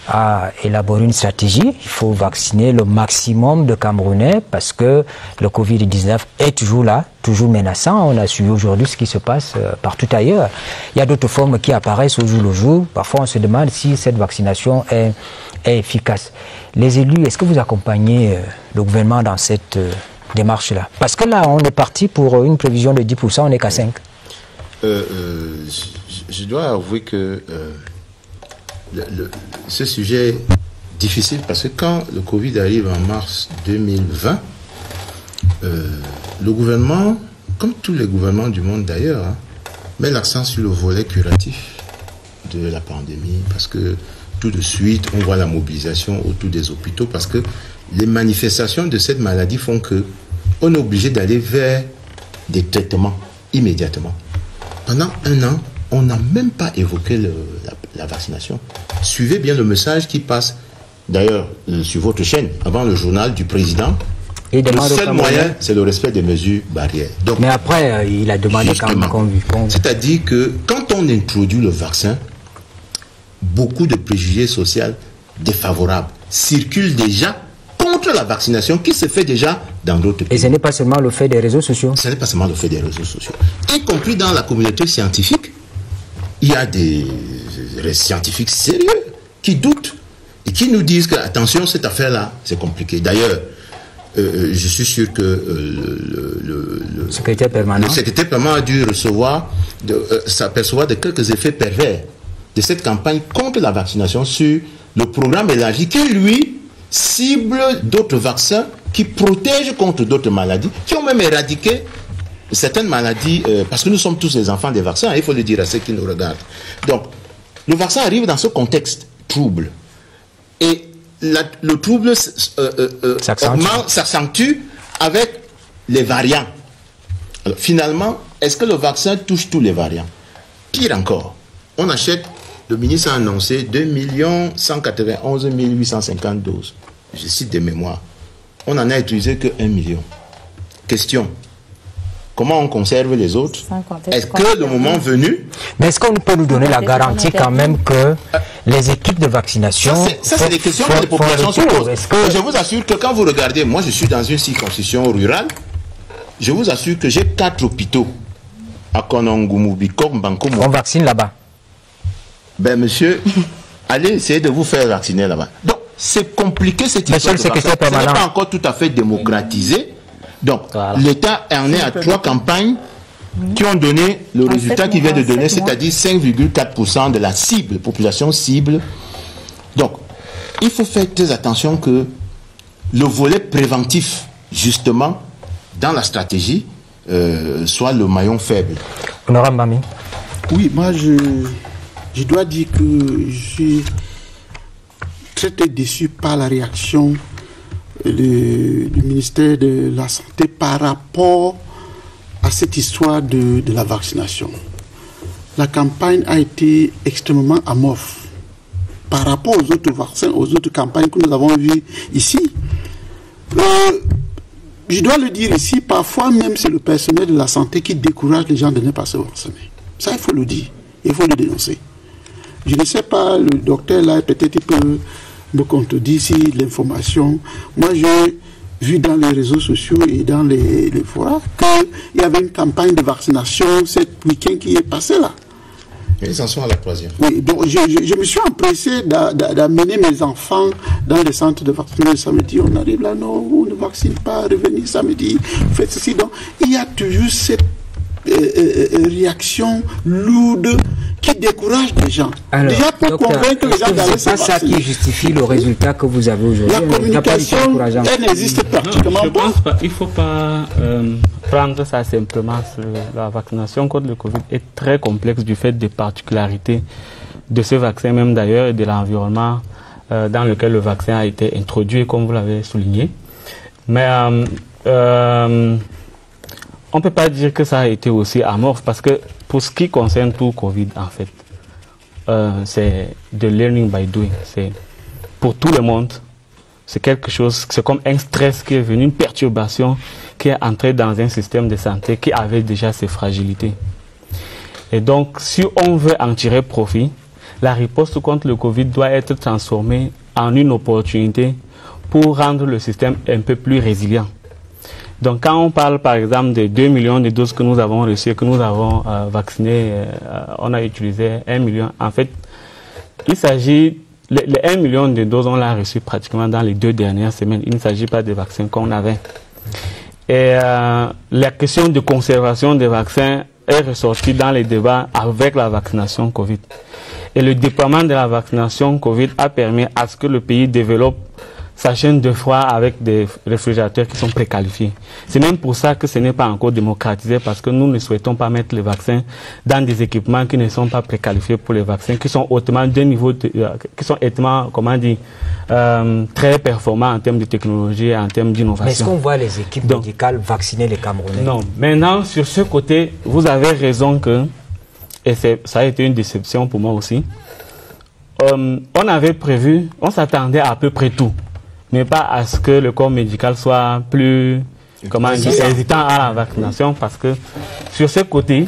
a élaboré une stratégie. Il faut vacciner le maximum de Camerounais parce que le Covid-19 est toujours là, toujours menaçant. On a suivi aujourd'hui ce qui se passe partout ailleurs. Il y a d'autres formes qui apparaissent au jour le jour. Parfois, on se demande si cette vaccination est efficace. Les élus, est-ce que vous accompagnez le gouvernement dans cette démarche-là? Parce que là, on est parti pour une prévision de 10%, on n'est qu'à 5%. Je dois avouer que ce sujet est difficile parce que quand le Covid arrive en mars 2020, le gouvernement, comme tous les gouvernements du monde d'ailleurs, met l'accent sur le volet curatif de la pandémie parce que tout de suite on voit la mobilisation autour des hôpitaux parce que les manifestations de cette maladie font que on est obligé d'aller vers des traitements immédiatement. Pendant un an, on n'a même pas évoqué la vaccination. Suivez bien le message qui passe, d'ailleurs, sur votre chaîne, avant le journal du président. Et le seul moyen, c'est le respect des mesures barrières. Donc, mais après, il a demandé c'est-à-dire que quand on introduit le vaccin, beaucoup de préjugés sociaux défavorables circulent déjà contre la vaccination qui se fait déjà dans d'autres pays. Et ce n'est pas seulement le fait des réseaux sociaux. Ce n'est pas seulement le fait des réseaux sociaux. Y compris dans la communauté scientifique, il y a des scientifiques sérieux qui doutent et qui nous disent que, attention, cette affaire-là, c'est compliqué. D'ailleurs, je suis sûr que le secrétaire permanent a dû s'apercevoir de quelques effets pervers de cette campagne contre la vaccination sur le programme élargi qui, lui, cible d'autres vaccins qui protègent contre d'autres maladies, qui ont même éradiqué certaines maladies, parce que nous sommes tous les enfants des vaccins, il faut le dire à ceux qui nous regardent. Donc, le vaccin arrive dans ce contexte trouble. Et le trouble s'accentue avec les variants. Alors, finalement, est-ce que le vaccin touche tous les variants? Pire encore, on achète, le ministre a annoncé 2 191 850 doses. Je cite des mémoires. On n'en a utilisé que 1 million. Question. Comment on conserve les autres? Est-ce que le moment venu... Mais est-ce qu'on peut nous donner la garantie quand même que les équipes de vaccination... Ça, c'est des questions que les populations se posent. Je vous assure que quand vous regardez, moi je suis dans une circonscription rurale, je vous assure que j'ai 4 hôpitaux à Konongoumou, Bikom, Bankomo. On vaccine là-bas. Ben monsieur, allez essayer de vous faire vacciner là-bas. Donc, c'est compliqué cette histoire de vaccin. Ce n'est pas encore tout à fait démocratisé. Donc, voilà. L'État en est à 3 campagnes qui ont donné le résultat qu'il vient de donner, c'est-à-dire 5,4% de la cible, population cible. Donc, il faut faire très attention que le volet préventif, justement, dans la stratégie, soit le maillon faible. Honorable Mami. Oui, moi, je dois dire que je suis très déçu par la réaction du ministère de la Santé par rapport à cette histoire de la vaccination. La campagne a été extrêmement amorphe par rapport aux autres vaccins, aux autres campagnes que nous avons vues ici. Je dois le dire ici, parfois même c'est le personnel de la santé qui décourage les gens de ne pas se vacciner. Ça, il faut le dire, il faut le dénoncer. Je ne sais pas, le docteur là, peut-être il peut me contredire si l'information... Moi, j'ai vu dans les réseaux sociaux et dans les forums qu'il y avait une campagne de vaccination cet week-end qui est passé là. Ils en sont à la 3e. Oui, donc je me suis empressé d'amener mes enfants dans les centres de vaccination le samedi. On arrive là, non, on ne vaccine pas, revenez samedi, faites ceci. Donc, il y a toujours cette réaction lourde qui décourage les gens. Alors, déjà pour convaincre les gens d'aller se vacciner. C'est pas ça qui justifie le résultat que vous avez aujourd'hui. La communication, elle n'existe pratiquement je pense pas. Il ne faut pas prendre ça simplement. La vaccination contre le Covid est très complexe du fait des particularités de ce vaccin, même d'ailleurs, et de l'environnement dans lequel le vaccin a été introduit, comme vous l'avez souligné. Mais on ne peut pas dire que ça a été aussi amorphe parce que pour ce qui concerne tout Covid, en fait, c'est de learning by doing. C'est pour tout le monde, c'est quelque chose, c'est comme un stress qui est venu, une perturbation qui est entrée dans un système de santé qui avait déjà ses fragilités. Et donc, si on veut en tirer profit, la riposte contre le Covid doit être transformée en une opportunité pour rendre le système un peu plus résilient. Donc quand on parle par exemple de 2 millions de doses que nous avons reçues, que nous avons vaccinées, on a utilisé 1 million. En fait, il s'agit, les 1 million de doses, on l'a reçu pratiquement dans les 2 dernières semaines. Il ne s'agit pas des vaccins qu'on avait. Et la question de conservation des vaccins est ressortie dans les débats avec la vaccination Covid. Et le déploiement de la vaccination Covid a permis à ce que le pays développe sa chaîne de froid avec des réfrigérateurs qui sont préqualifiés. C'est même pour ça que ce n'est pas encore démocratisé, parce que nous ne souhaitons pas mettre les vaccins dans des équipements qui ne sont pas préqualifiés pour les vaccins, qui sont hautement d'un niveau, qui sont hautement, comment dire, très performants en termes de technologie et en termes d'innovation. Mais est-ce qu'on voit les équipes médicales vacciner les Camerounais? Non. Maintenant, sur ce côté, vous avez raison que, et ça a été une déception pour moi aussi, on avait prévu, on s'attendait à peu près tout, mais pas à ce que le corps médical soit plus, comment dire, hésitant à la vaccination, parce que sur ce côté,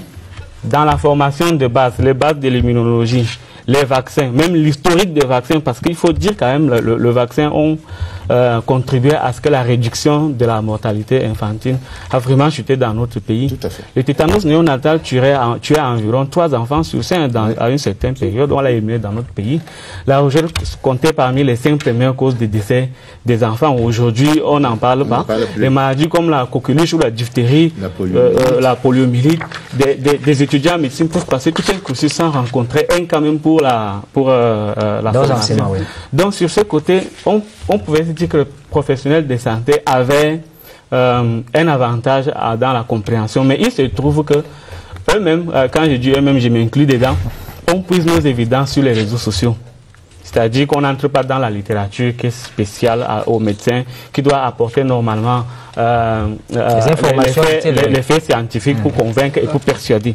dans la formation de base, les bases de l'immunologie, les vaccins, même l'historique des vaccins, parce qu'il faut dire quand même le vaccin ont contribué à ce que la réduction de la mortalité infantile a vraiment chuté dans notre pays. Tout à fait. Le tétanos néonatal tuait environ 3 enfants sur 5 à une certaine période. On l'a éliminé dans notre pays. La rougeole comptait parmi les 5 premières causes de décès des enfants. Aujourd'hui, on n'en parle pas. Les maladies comme la coqueluche ou la diphtérie, la poliomyélite, des étudiants en médecine peuvent passer tout un cursus sans rencontrer un cas même pour la formation. Oui. Donc sur ce côté, on pouvait se dire que le professionnel de santé avait un avantage dans la compréhension, mais il se trouve que eux-mêmes, quand je dis eux-mêmes, je m'inclus dedans, on puise nos évidences sur les réseaux sociaux. C'est-à-dire qu'on n'entre pas dans la littérature qui est spéciale aux médecins, qui doit apporter normalement les faits scientifiques pour convaincre et pour persuader.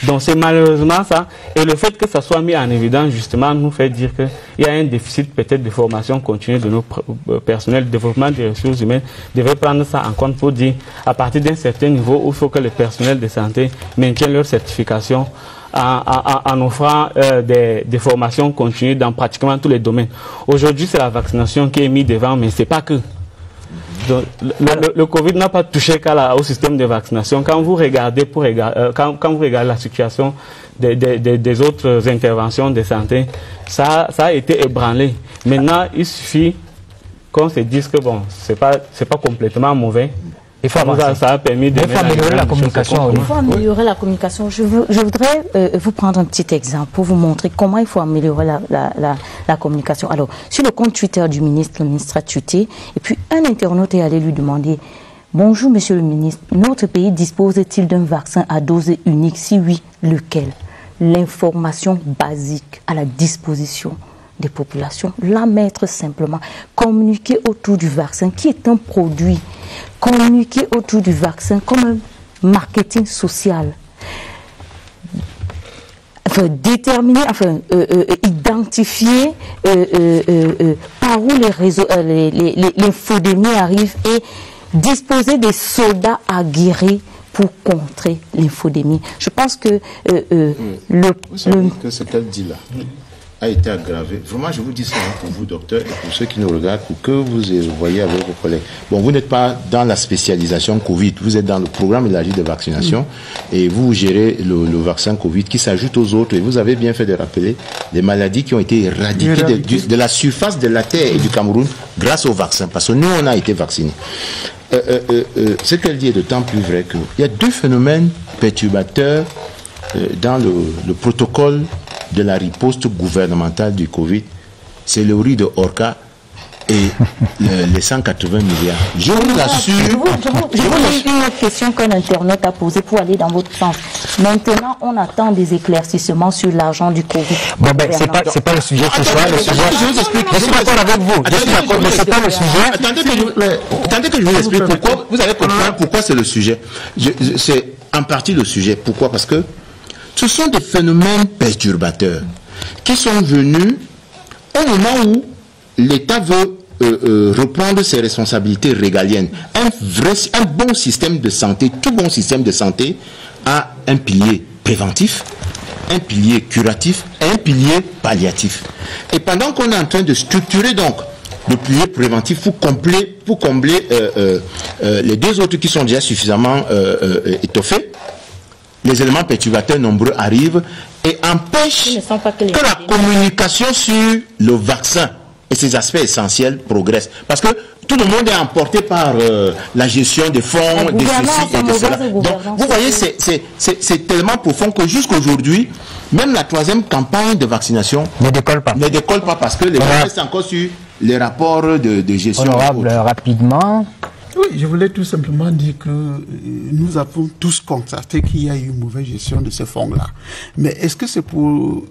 Donc c'est malheureusement ça. Et le fait que ça soit mis en évidence, justement, nous fait dire qu'il y a un déficit peut-être de formation continue de nos personnels, de développement des ressources humaines, devrait prendre ça en compte pour dire, à partir d'un certain niveau, où il faut que les personnels de santé maintiennent leur certification en offrant des formations continues dans pratiquement tous les domaines. Aujourd'hui, c'est la vaccination qui est mise devant, mais c'est pas que. Donc, le Covid n'a pas touché qu'au système de vaccination. Quand vous regardez, quand vous regardez la situation des autres interventions de santé, ça a été ébranlé. Maintenant, il suffit qu'on se dise que bon, c'est pas complètement mauvais. Ça a permis d'améliorer la communication. Il faut améliorer la communication. Je voudrais vous prendre un petit exemple pour vous montrer comment il faut améliorer la communication. Alors, sur le compte Twitter du ministre, le ministre a tweeté, et puis un internaute est allé lui demander « Bonjour, monsieur le ministre, notre pays dispose-t-il d'un vaccin à dose unique? Si oui, lequel ?» L'information basique à la disposition des populations, la mettre simplement, communiquer autour du vaccin qui est un produit, communiquer autour du vaccin comme un marketing social, déterminer, identifier par où l'infodémie arrive et disposer des soldats aguerris pour contrer l'infodémie. Je pense que ce qu'elle dit là a été aggravé. Vraiment, je vous dis ça pour vous, docteur, et pour ceux qui nous regardent, pour que vous voyez avec vos collègues. Bon, vous n'êtes pas dans la spécialisation Covid, vous êtes dans le programme élargi de vaccination et vous gérez le vaccin Covid qui s'ajoute aux autres. Et vous avez bien fait de rappeler des maladies qui ont été éradiquées de la surface de la Terre et du Cameroun grâce au vaccin, parce que nous, on a été vaccinés. Ce qu'elle dit est d'autant plus vrai qu'il y a 2 phénomènes perturbateurs dans le protocole de la riposte gouvernementale du Covid, c'est le riz de Orca et les 180 milliards. Je vous assure. Je vous une autre question qu'un internaute a posée pour aller dans votre sens. Maintenant, on attend des éclaircissements sur l'argent du Covid. Bon, ben, c'est pas le sujet ce soir. Le sujet, je vous explique. Je suis d'accord avec vous. Je suis d'accord, mais c'est pas le sujet. Attendez que je vous explique pourquoi. Vous allez comprendre pourquoi c'est le sujet. C'est en partie le sujet. Pourquoi? Parce que ce sont des phénomènes perturbateurs qui sont venus au moment où l'État veut reprendre ses responsabilités régaliennes. Un bon système de santé, tout bon système de santé a un pilier préventif un pilier curatif et un pilier palliatif. Et pendant qu'on est en train de structurer donc le pilier préventif pour combler les deux autres qui sont déjà suffisamment étoffés, les éléments perturbateurs nombreux arrivent et empêchent que la communication sur le vaccin et ses aspects essentiels progresse. Parce que tout le monde est emporté par la gestion des fonds, des ceci et de cela. Donc, vous voyez, c'est tellement profond que jusqu'aujourd'hui, même la 3e campagne de vaccination ne décolle pas. Ne décolle pas parce que les gens restent encore sur les rapports de gestion. Honorable, rapidement. Oui, je voulais tout simplement dire que nous avons tous constaté qu'il y a eu une mauvaise gestion de ces fonds-là. Mais est-ce que c'est pour...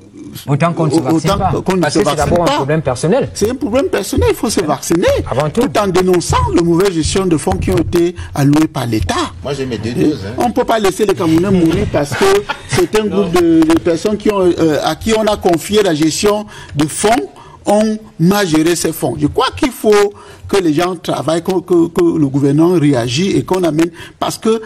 Autant qu'on ne se vaccine pas. Parce que c'est d'abord un problème personnel. C'est un problème personnel, il faut se vacciner. Avant tout en dénonçant la mauvaise gestion de fonds qui ont été alloués par l'État. Moi j'ai mes deux doses. On ne peut pas laisser les Camerounais mourir parce que c'est un groupe de personnes à qui on a confié la gestion de fonds, ont mal géré ces fonds. Je crois qu'il faut que les gens travaillent, que le gouvernement réagisse et qu'on amène, parce que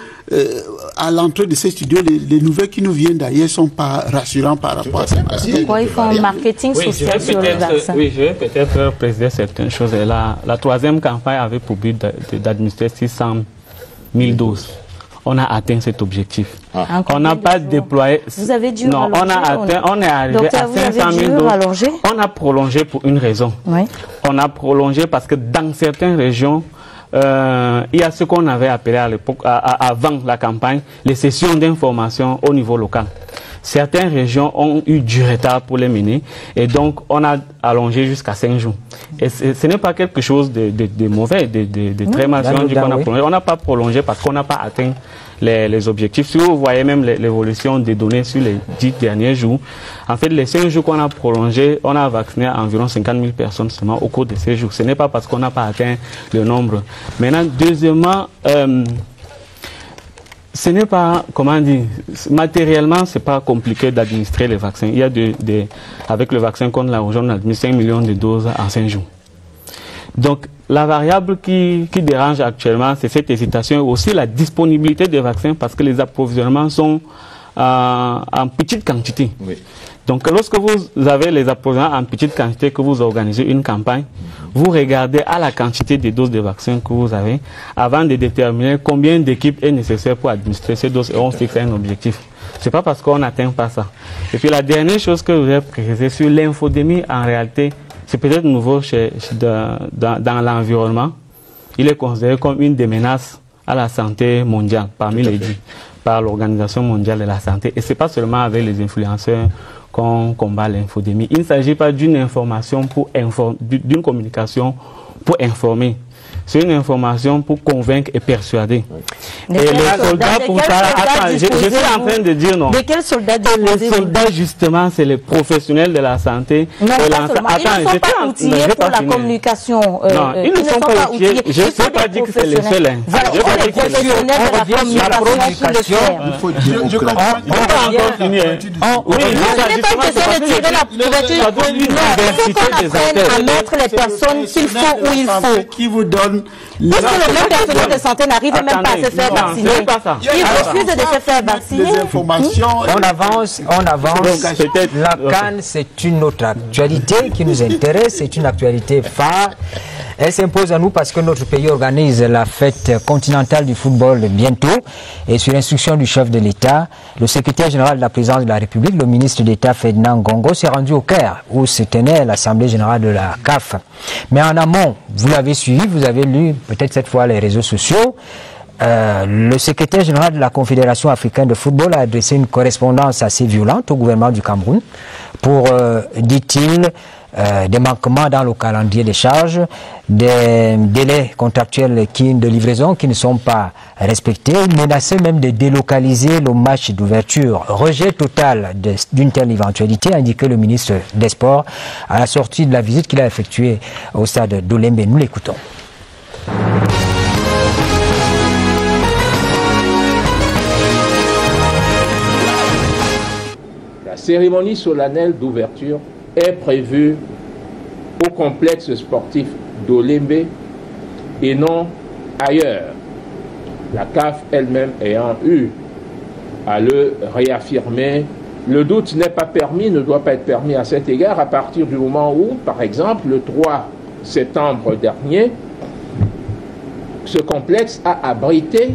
à l'entrée de ces studios, les nouvelles qui nous viennent d'ailleurs ne sont pas rassurantes par rapport à ça. Pourquoi ils font un marketing social sur le vaccin? Oui, je vais peut-être préciser certaines choses. La 3e campagne avait pour but d'administrer 600 000 doses. On a atteint cet objectif. On n'a pas déployé. Vous avez dû non, on est arrivé à 500 000 doses. On a prolongé pour une raison. Oui. On a prolongé parce que dans certaines régions, il y a ce qu'on avait appelé à l'époque, avant la campagne, les sessions d'information au niveau local. Certaines régions ont eu du retard pour les mener et donc on a allongé jusqu'à 5 jours. Et ce n'est pas quelque chose de mauvais, de très mal. On n'a pas prolongé parce qu'on n'a pas atteint les objectifs. Si vous voyez même l'évolution des données sur les 10 derniers jours, en fait les 5 jours qu'on a prolongé, on a vacciné environ 50 000 personnes seulement au cours de ces jours. Ce n'est pas parce qu'on n'a pas atteint le nombre. Maintenant, deuxièmement, ce n'est pas, comment dire, matériellement, c'est pas compliqué d'administrer les vaccins. Il y a avec le vaccin contre la rougeole, on administre 5 millions de doses en 5 jours. Donc, la variable qui dérange actuellement, c'est cette hésitation et aussi la disponibilité des vaccins parce que les approvisionnements sont en petite quantité. Oui. Donc, lorsque vous avez les approvisionnements en petite quantité, que vous organisez une campagne, vous regardez à la quantité de doses de vaccins que vous avez avant de déterminer combien d'équipes est nécessaire pour administrer ces doses et on fixe un objectif. C'est pas parce qu'on n'atteint pas ça. Et puis la dernière chose que je voudrais préciser sur l'infodémie, en réalité, c'est peut-être nouveau dans l'environnement. Il est considéré comme une des menaces à la santé mondiale parmi les 10 par l'Organisation mondiale de la santé. Et c'est pas seulement avec les influenceurs qu'on combat l'infodémie. Il ne s'agit pas d'une information d'une communication pour informer. C'est une information pour convaincre et persuader. Et les soldats, pour ça, attends, je suis en train de dire non. De quels soldats? Les soldats, justement, c'est les professionnels de la santé. Non, ils ne sont pas outillés pour la communication. Non, ils ne sont pas outillés. Je ne sais pas dire que c'est les seuls. Voilà, les professionnels de la communication. Je comprends. On va encore finir. Oui, ce n'est pas une question de tirer la couverture. Il faut qu'on apprenne à mettre les personnes qu'il faut où il faut. Qui vous donne parce que le même personnel de santé n'arrive même pas à se faire vacciner. Il refuse de se faire vacciner. Les informations. On avance. La CAN, c'est une autre actualité qui nous intéresse. C'est une actualité phare. Elle s'impose à nous parce que notre pays organise la fête continentale du football bientôt. Et sur instruction du chef de l'État, le secrétaire général de la présidence de la République, le ministre d'État Ferdinand Ngongo, s'est rendu au Caire où se tenait l'Assemblée générale de la CAF. Mais en amont, vous l'avez suivi, vous avez lu peut-être cette fois les réseaux sociaux. Le secrétaire général de la Confédération africaine de football a adressé une correspondance assez violente au gouvernement du Cameroun pour, dit-il, des manquements dans le calendrier des charges, des délais contractuels de livraison qui ne sont pas respectés. Il menaçait même de délocaliser le match d'ouverture. Rejet total d'une telle éventualité, a indiqué le ministre des Sports à la sortie de la visite qu'il a effectuée au stade d'Olembe. Nous l'écoutons. La cérémonie solennelle d'ouverture est prévue au complexe sportif d'Olembe et non ailleurs. La CAF elle-même ayant eu à le réaffirmer Le doute n'est pas permis, ne doit pas être permis à cet égard à partir du moment où, par exemple, le 3 septembre dernier, ce complexe a abrité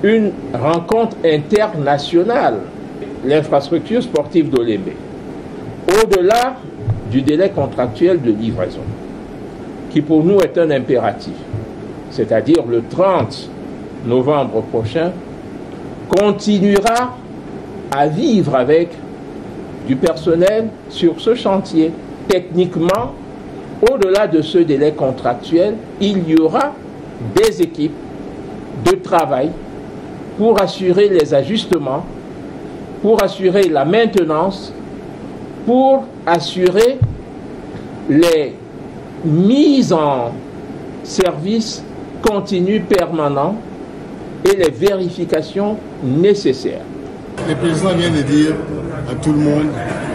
une rencontre internationale, l'infrastructure sportive d'Olembe, au-delà du délai contractuel de livraison, qui pour nous est un impératif, c'est-à-dire le 30 novembre prochain, continuera à vivre avec du personnel sur ce chantier. Techniquement, au-delà de ce délai contractuel, il y aura des équipes de travail pour assurer les ajustements, pour assurer la maintenance, pour assurer les mises en service continues permanentes et les vérifications nécessaires. Le président vient de dire à tout le monde,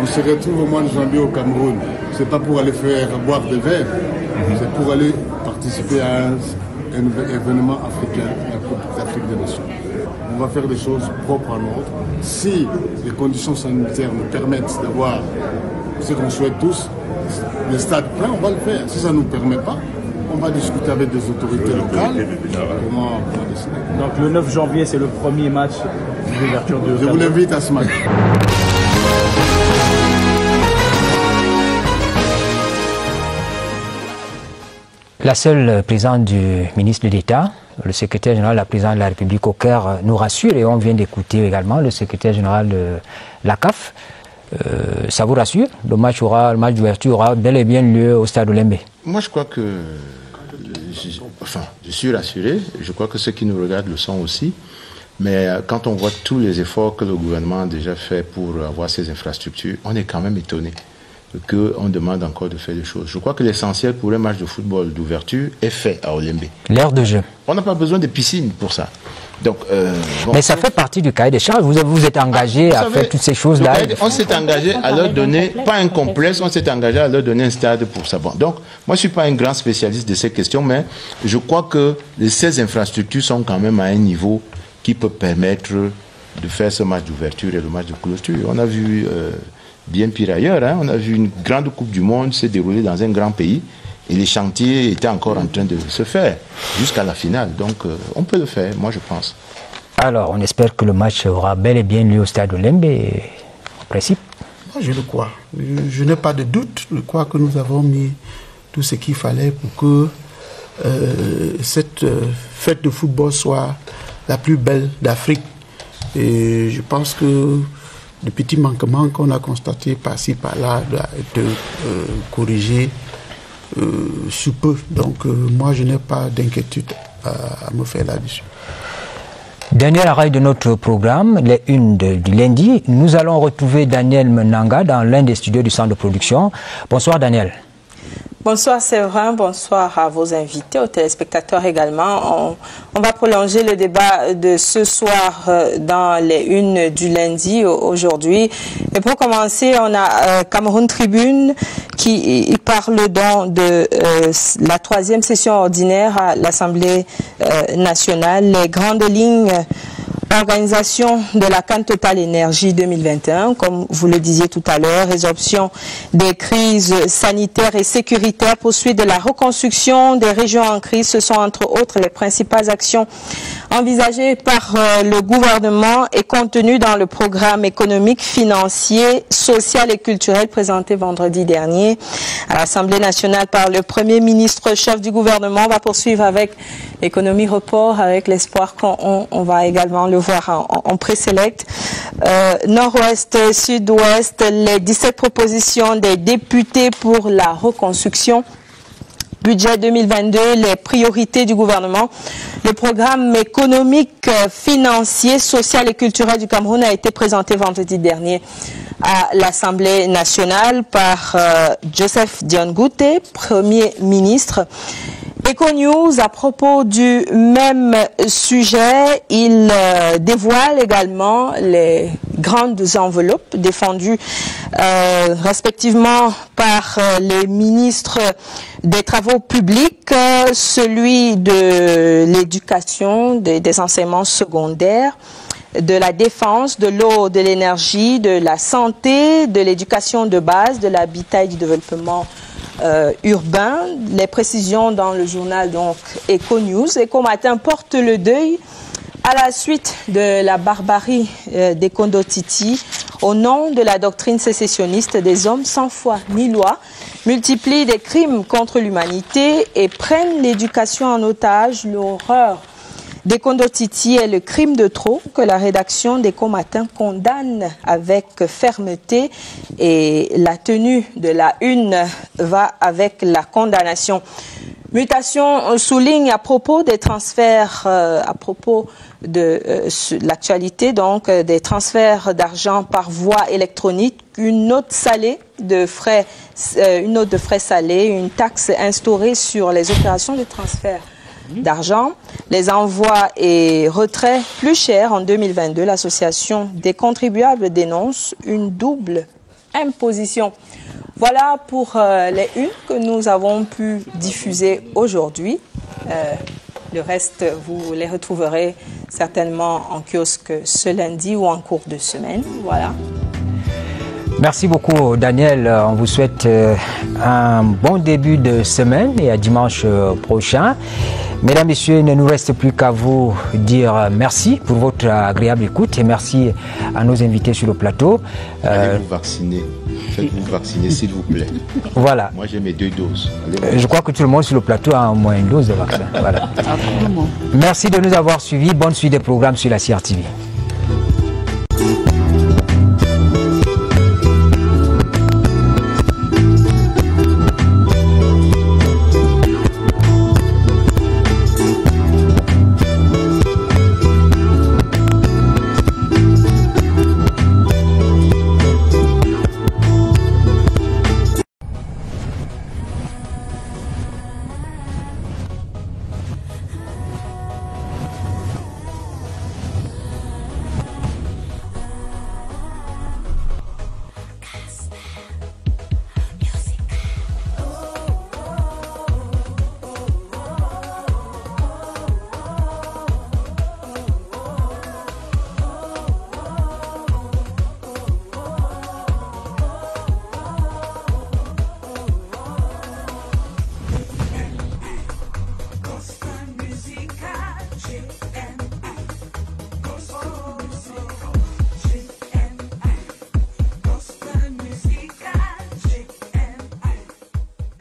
on se retrouve au mois de janvier au Cameroun. Ce n'est pas pour aller faire boire des verres, c'est pour aller participer à un événement africain, la Coupe d'Afrique des Nations. On va faire des choses propres à l'ordre. Si les conditions sanitaires nous permettent d'avoir ce qu'on souhaite tous, le stade plein, on va le faire. Si ça ne nous permet pas, on va discuter avec des autorités locales. Comment décider. Donc le 9 janvier, c'est le premier match d'ouverture de... Je vous l'invite à ce match. La seule présence du ministre de l'État, le secrétaire général, la présidente de la République au Caire, nous rassure, et on vient d'écouter également le secrétaire général de la CAF. Ça vous rassure? Le match d'ouverture aura bel et bien lieu au stade Olembe. Moi, je crois que... je suis rassuré. Je crois que ceux qui nous regardent le sont aussi. Mais quand on voit tous les efforts que le gouvernement a déjà fait pour avoir ces infrastructures, on est quand même étonné qu'on demande encore de faire des choses. Je crois que l'essentiel pour un match de football d'ouverture est fait à Olembe. L'aire de jeu. On n'a pas besoin de piscine pour ça. Donc, bon, mais ça fait partie du cahier des charges. Vous êtes engagé à faire toutes ces choses-là. On s'est engagé à leur donner, pas un complexe, on s'est engagé à leur donner un stade pour ça. Bon, donc, moi, je ne suis pas un grand spécialiste de ces questions, mais je crois que ces infrastructures sont quand même à un niveau qui peut permettre de faire ce match d'ouverture et le match de clôture. On a vu bien pire ailleurs. Hein. On a vu une grande Coupe du Monde se dérouler dans un grand pays. Et les chantiers étaient encore en train de se faire jusqu'à la finale. Donc, on peut le faire, moi, je pense. Alors, on espère que le match aura bel et bien lieu au stade Olembe, en principe. Moi, je le crois. Je n'ai pas de doute. Je crois que nous avons mis tout ce qu'il fallait pour que cette fête de football soit la plus belle d'Afrique. Et je pense que les petits manquements qu'on a constatés par-ci, par-là, doivent être corrigés sous peu. Donc, moi, je n'ai pas d'inquiétude à me faire là-dessus. Dernier arrêt de notre programme, les unes du lundi. Nous allons retrouver Daniel Menanga dans l'un des studios du centre de production. Bonsoir, Daniel. Bonsoir Séverin, bonsoir à vos invités, aux téléspectateurs également. On va prolonger le débat de ce soir dans les unes du lundi aujourd'hui. Et pour commencer, on a Cameroun Tribune qui parle donc de la 3e session ordinaire à l'Assemblée nationale, les grandes lignes. Organisation de la Cannes Total Énergie 2021, comme vous le disiez tout à l'heure, résorption des crises sanitaires et sécuritaires, poursuite de la reconstruction des régions en crise, ce sont entre autres les principales actions envisagées par le gouvernement et contenues dans le programme économique, financier, social et culturel présenté vendredi dernier à l'Assemblée nationale par le Premier ministre, chef du gouvernement. On va poursuivre avec l'économie report, avec l'espoir qu'on va également le voir en préselect. Nord-Ouest, Sud-Ouest, les 17 propositions des députés pour la reconstruction. Budget 2022, les priorités du gouvernement. Le programme économique, financier, social et culturel du Cameroun a été présenté vendredi dernier à l'Assemblée nationale par Joseph Dion Ngouté, Premier ministre. EcoNews, à propos du même sujet, il dévoile également les grandes enveloppes défendues respectivement par les ministres des Travaux publics, celui de l'éducation, des enseignements secondaires, de la défense, de l'eau, de l'énergie, de la santé, de l'éducation de base, de l'habitat et du développement urbain. Les précisions dans le journal donc Eco-News. Eco-Matin porte le deuil à la suite de la barbarie des Kondotiti au nom de la doctrine sécessionniste des hommes sans foi ni loi, multiplient des crimes contre l'humanité et prennent l'éducation en otage. L'horreur des Kondotiti est le crime de trop que la rédaction d'Eco-Matin condamne avec fermeté, et la tenue de la une va avec la condamnation. Mutation souligne à propos des transferts, à propos de l'actualité donc des transferts d'argent par voie électronique, une note de frais salés, une taxe instaurée sur les opérations de transfert d'argent, les envois et retraits plus chers en 2022. L'association des contribuables dénonce une double imposition. Voilà pour les unes que nous avons pu diffuser aujourd'hui. Le reste, vous les retrouverez certainement en kiosque ce lundi ou en cours de semaine. Voilà. Merci beaucoup, Daniel. On vous souhaite un bon début de semaine et à dimanche prochain. Mesdames, Messieurs, il ne nous reste plus qu'à vous dire merci pour votre agréable écoute et merci à nos invités sur le plateau. Allez vous vacciner. Faites-vous vacciner, s'il vous plaît. Voilà. Moi, j'ai mes 2 doses. Je crois que tout le monde sur le plateau a au moins une dose de vaccin. Voilà. Merci de nous avoir suivis. Bonne suite des programmes sur la CRTV.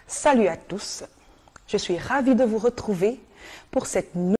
Salut à tous, je suis ravie de vous retrouver pour cette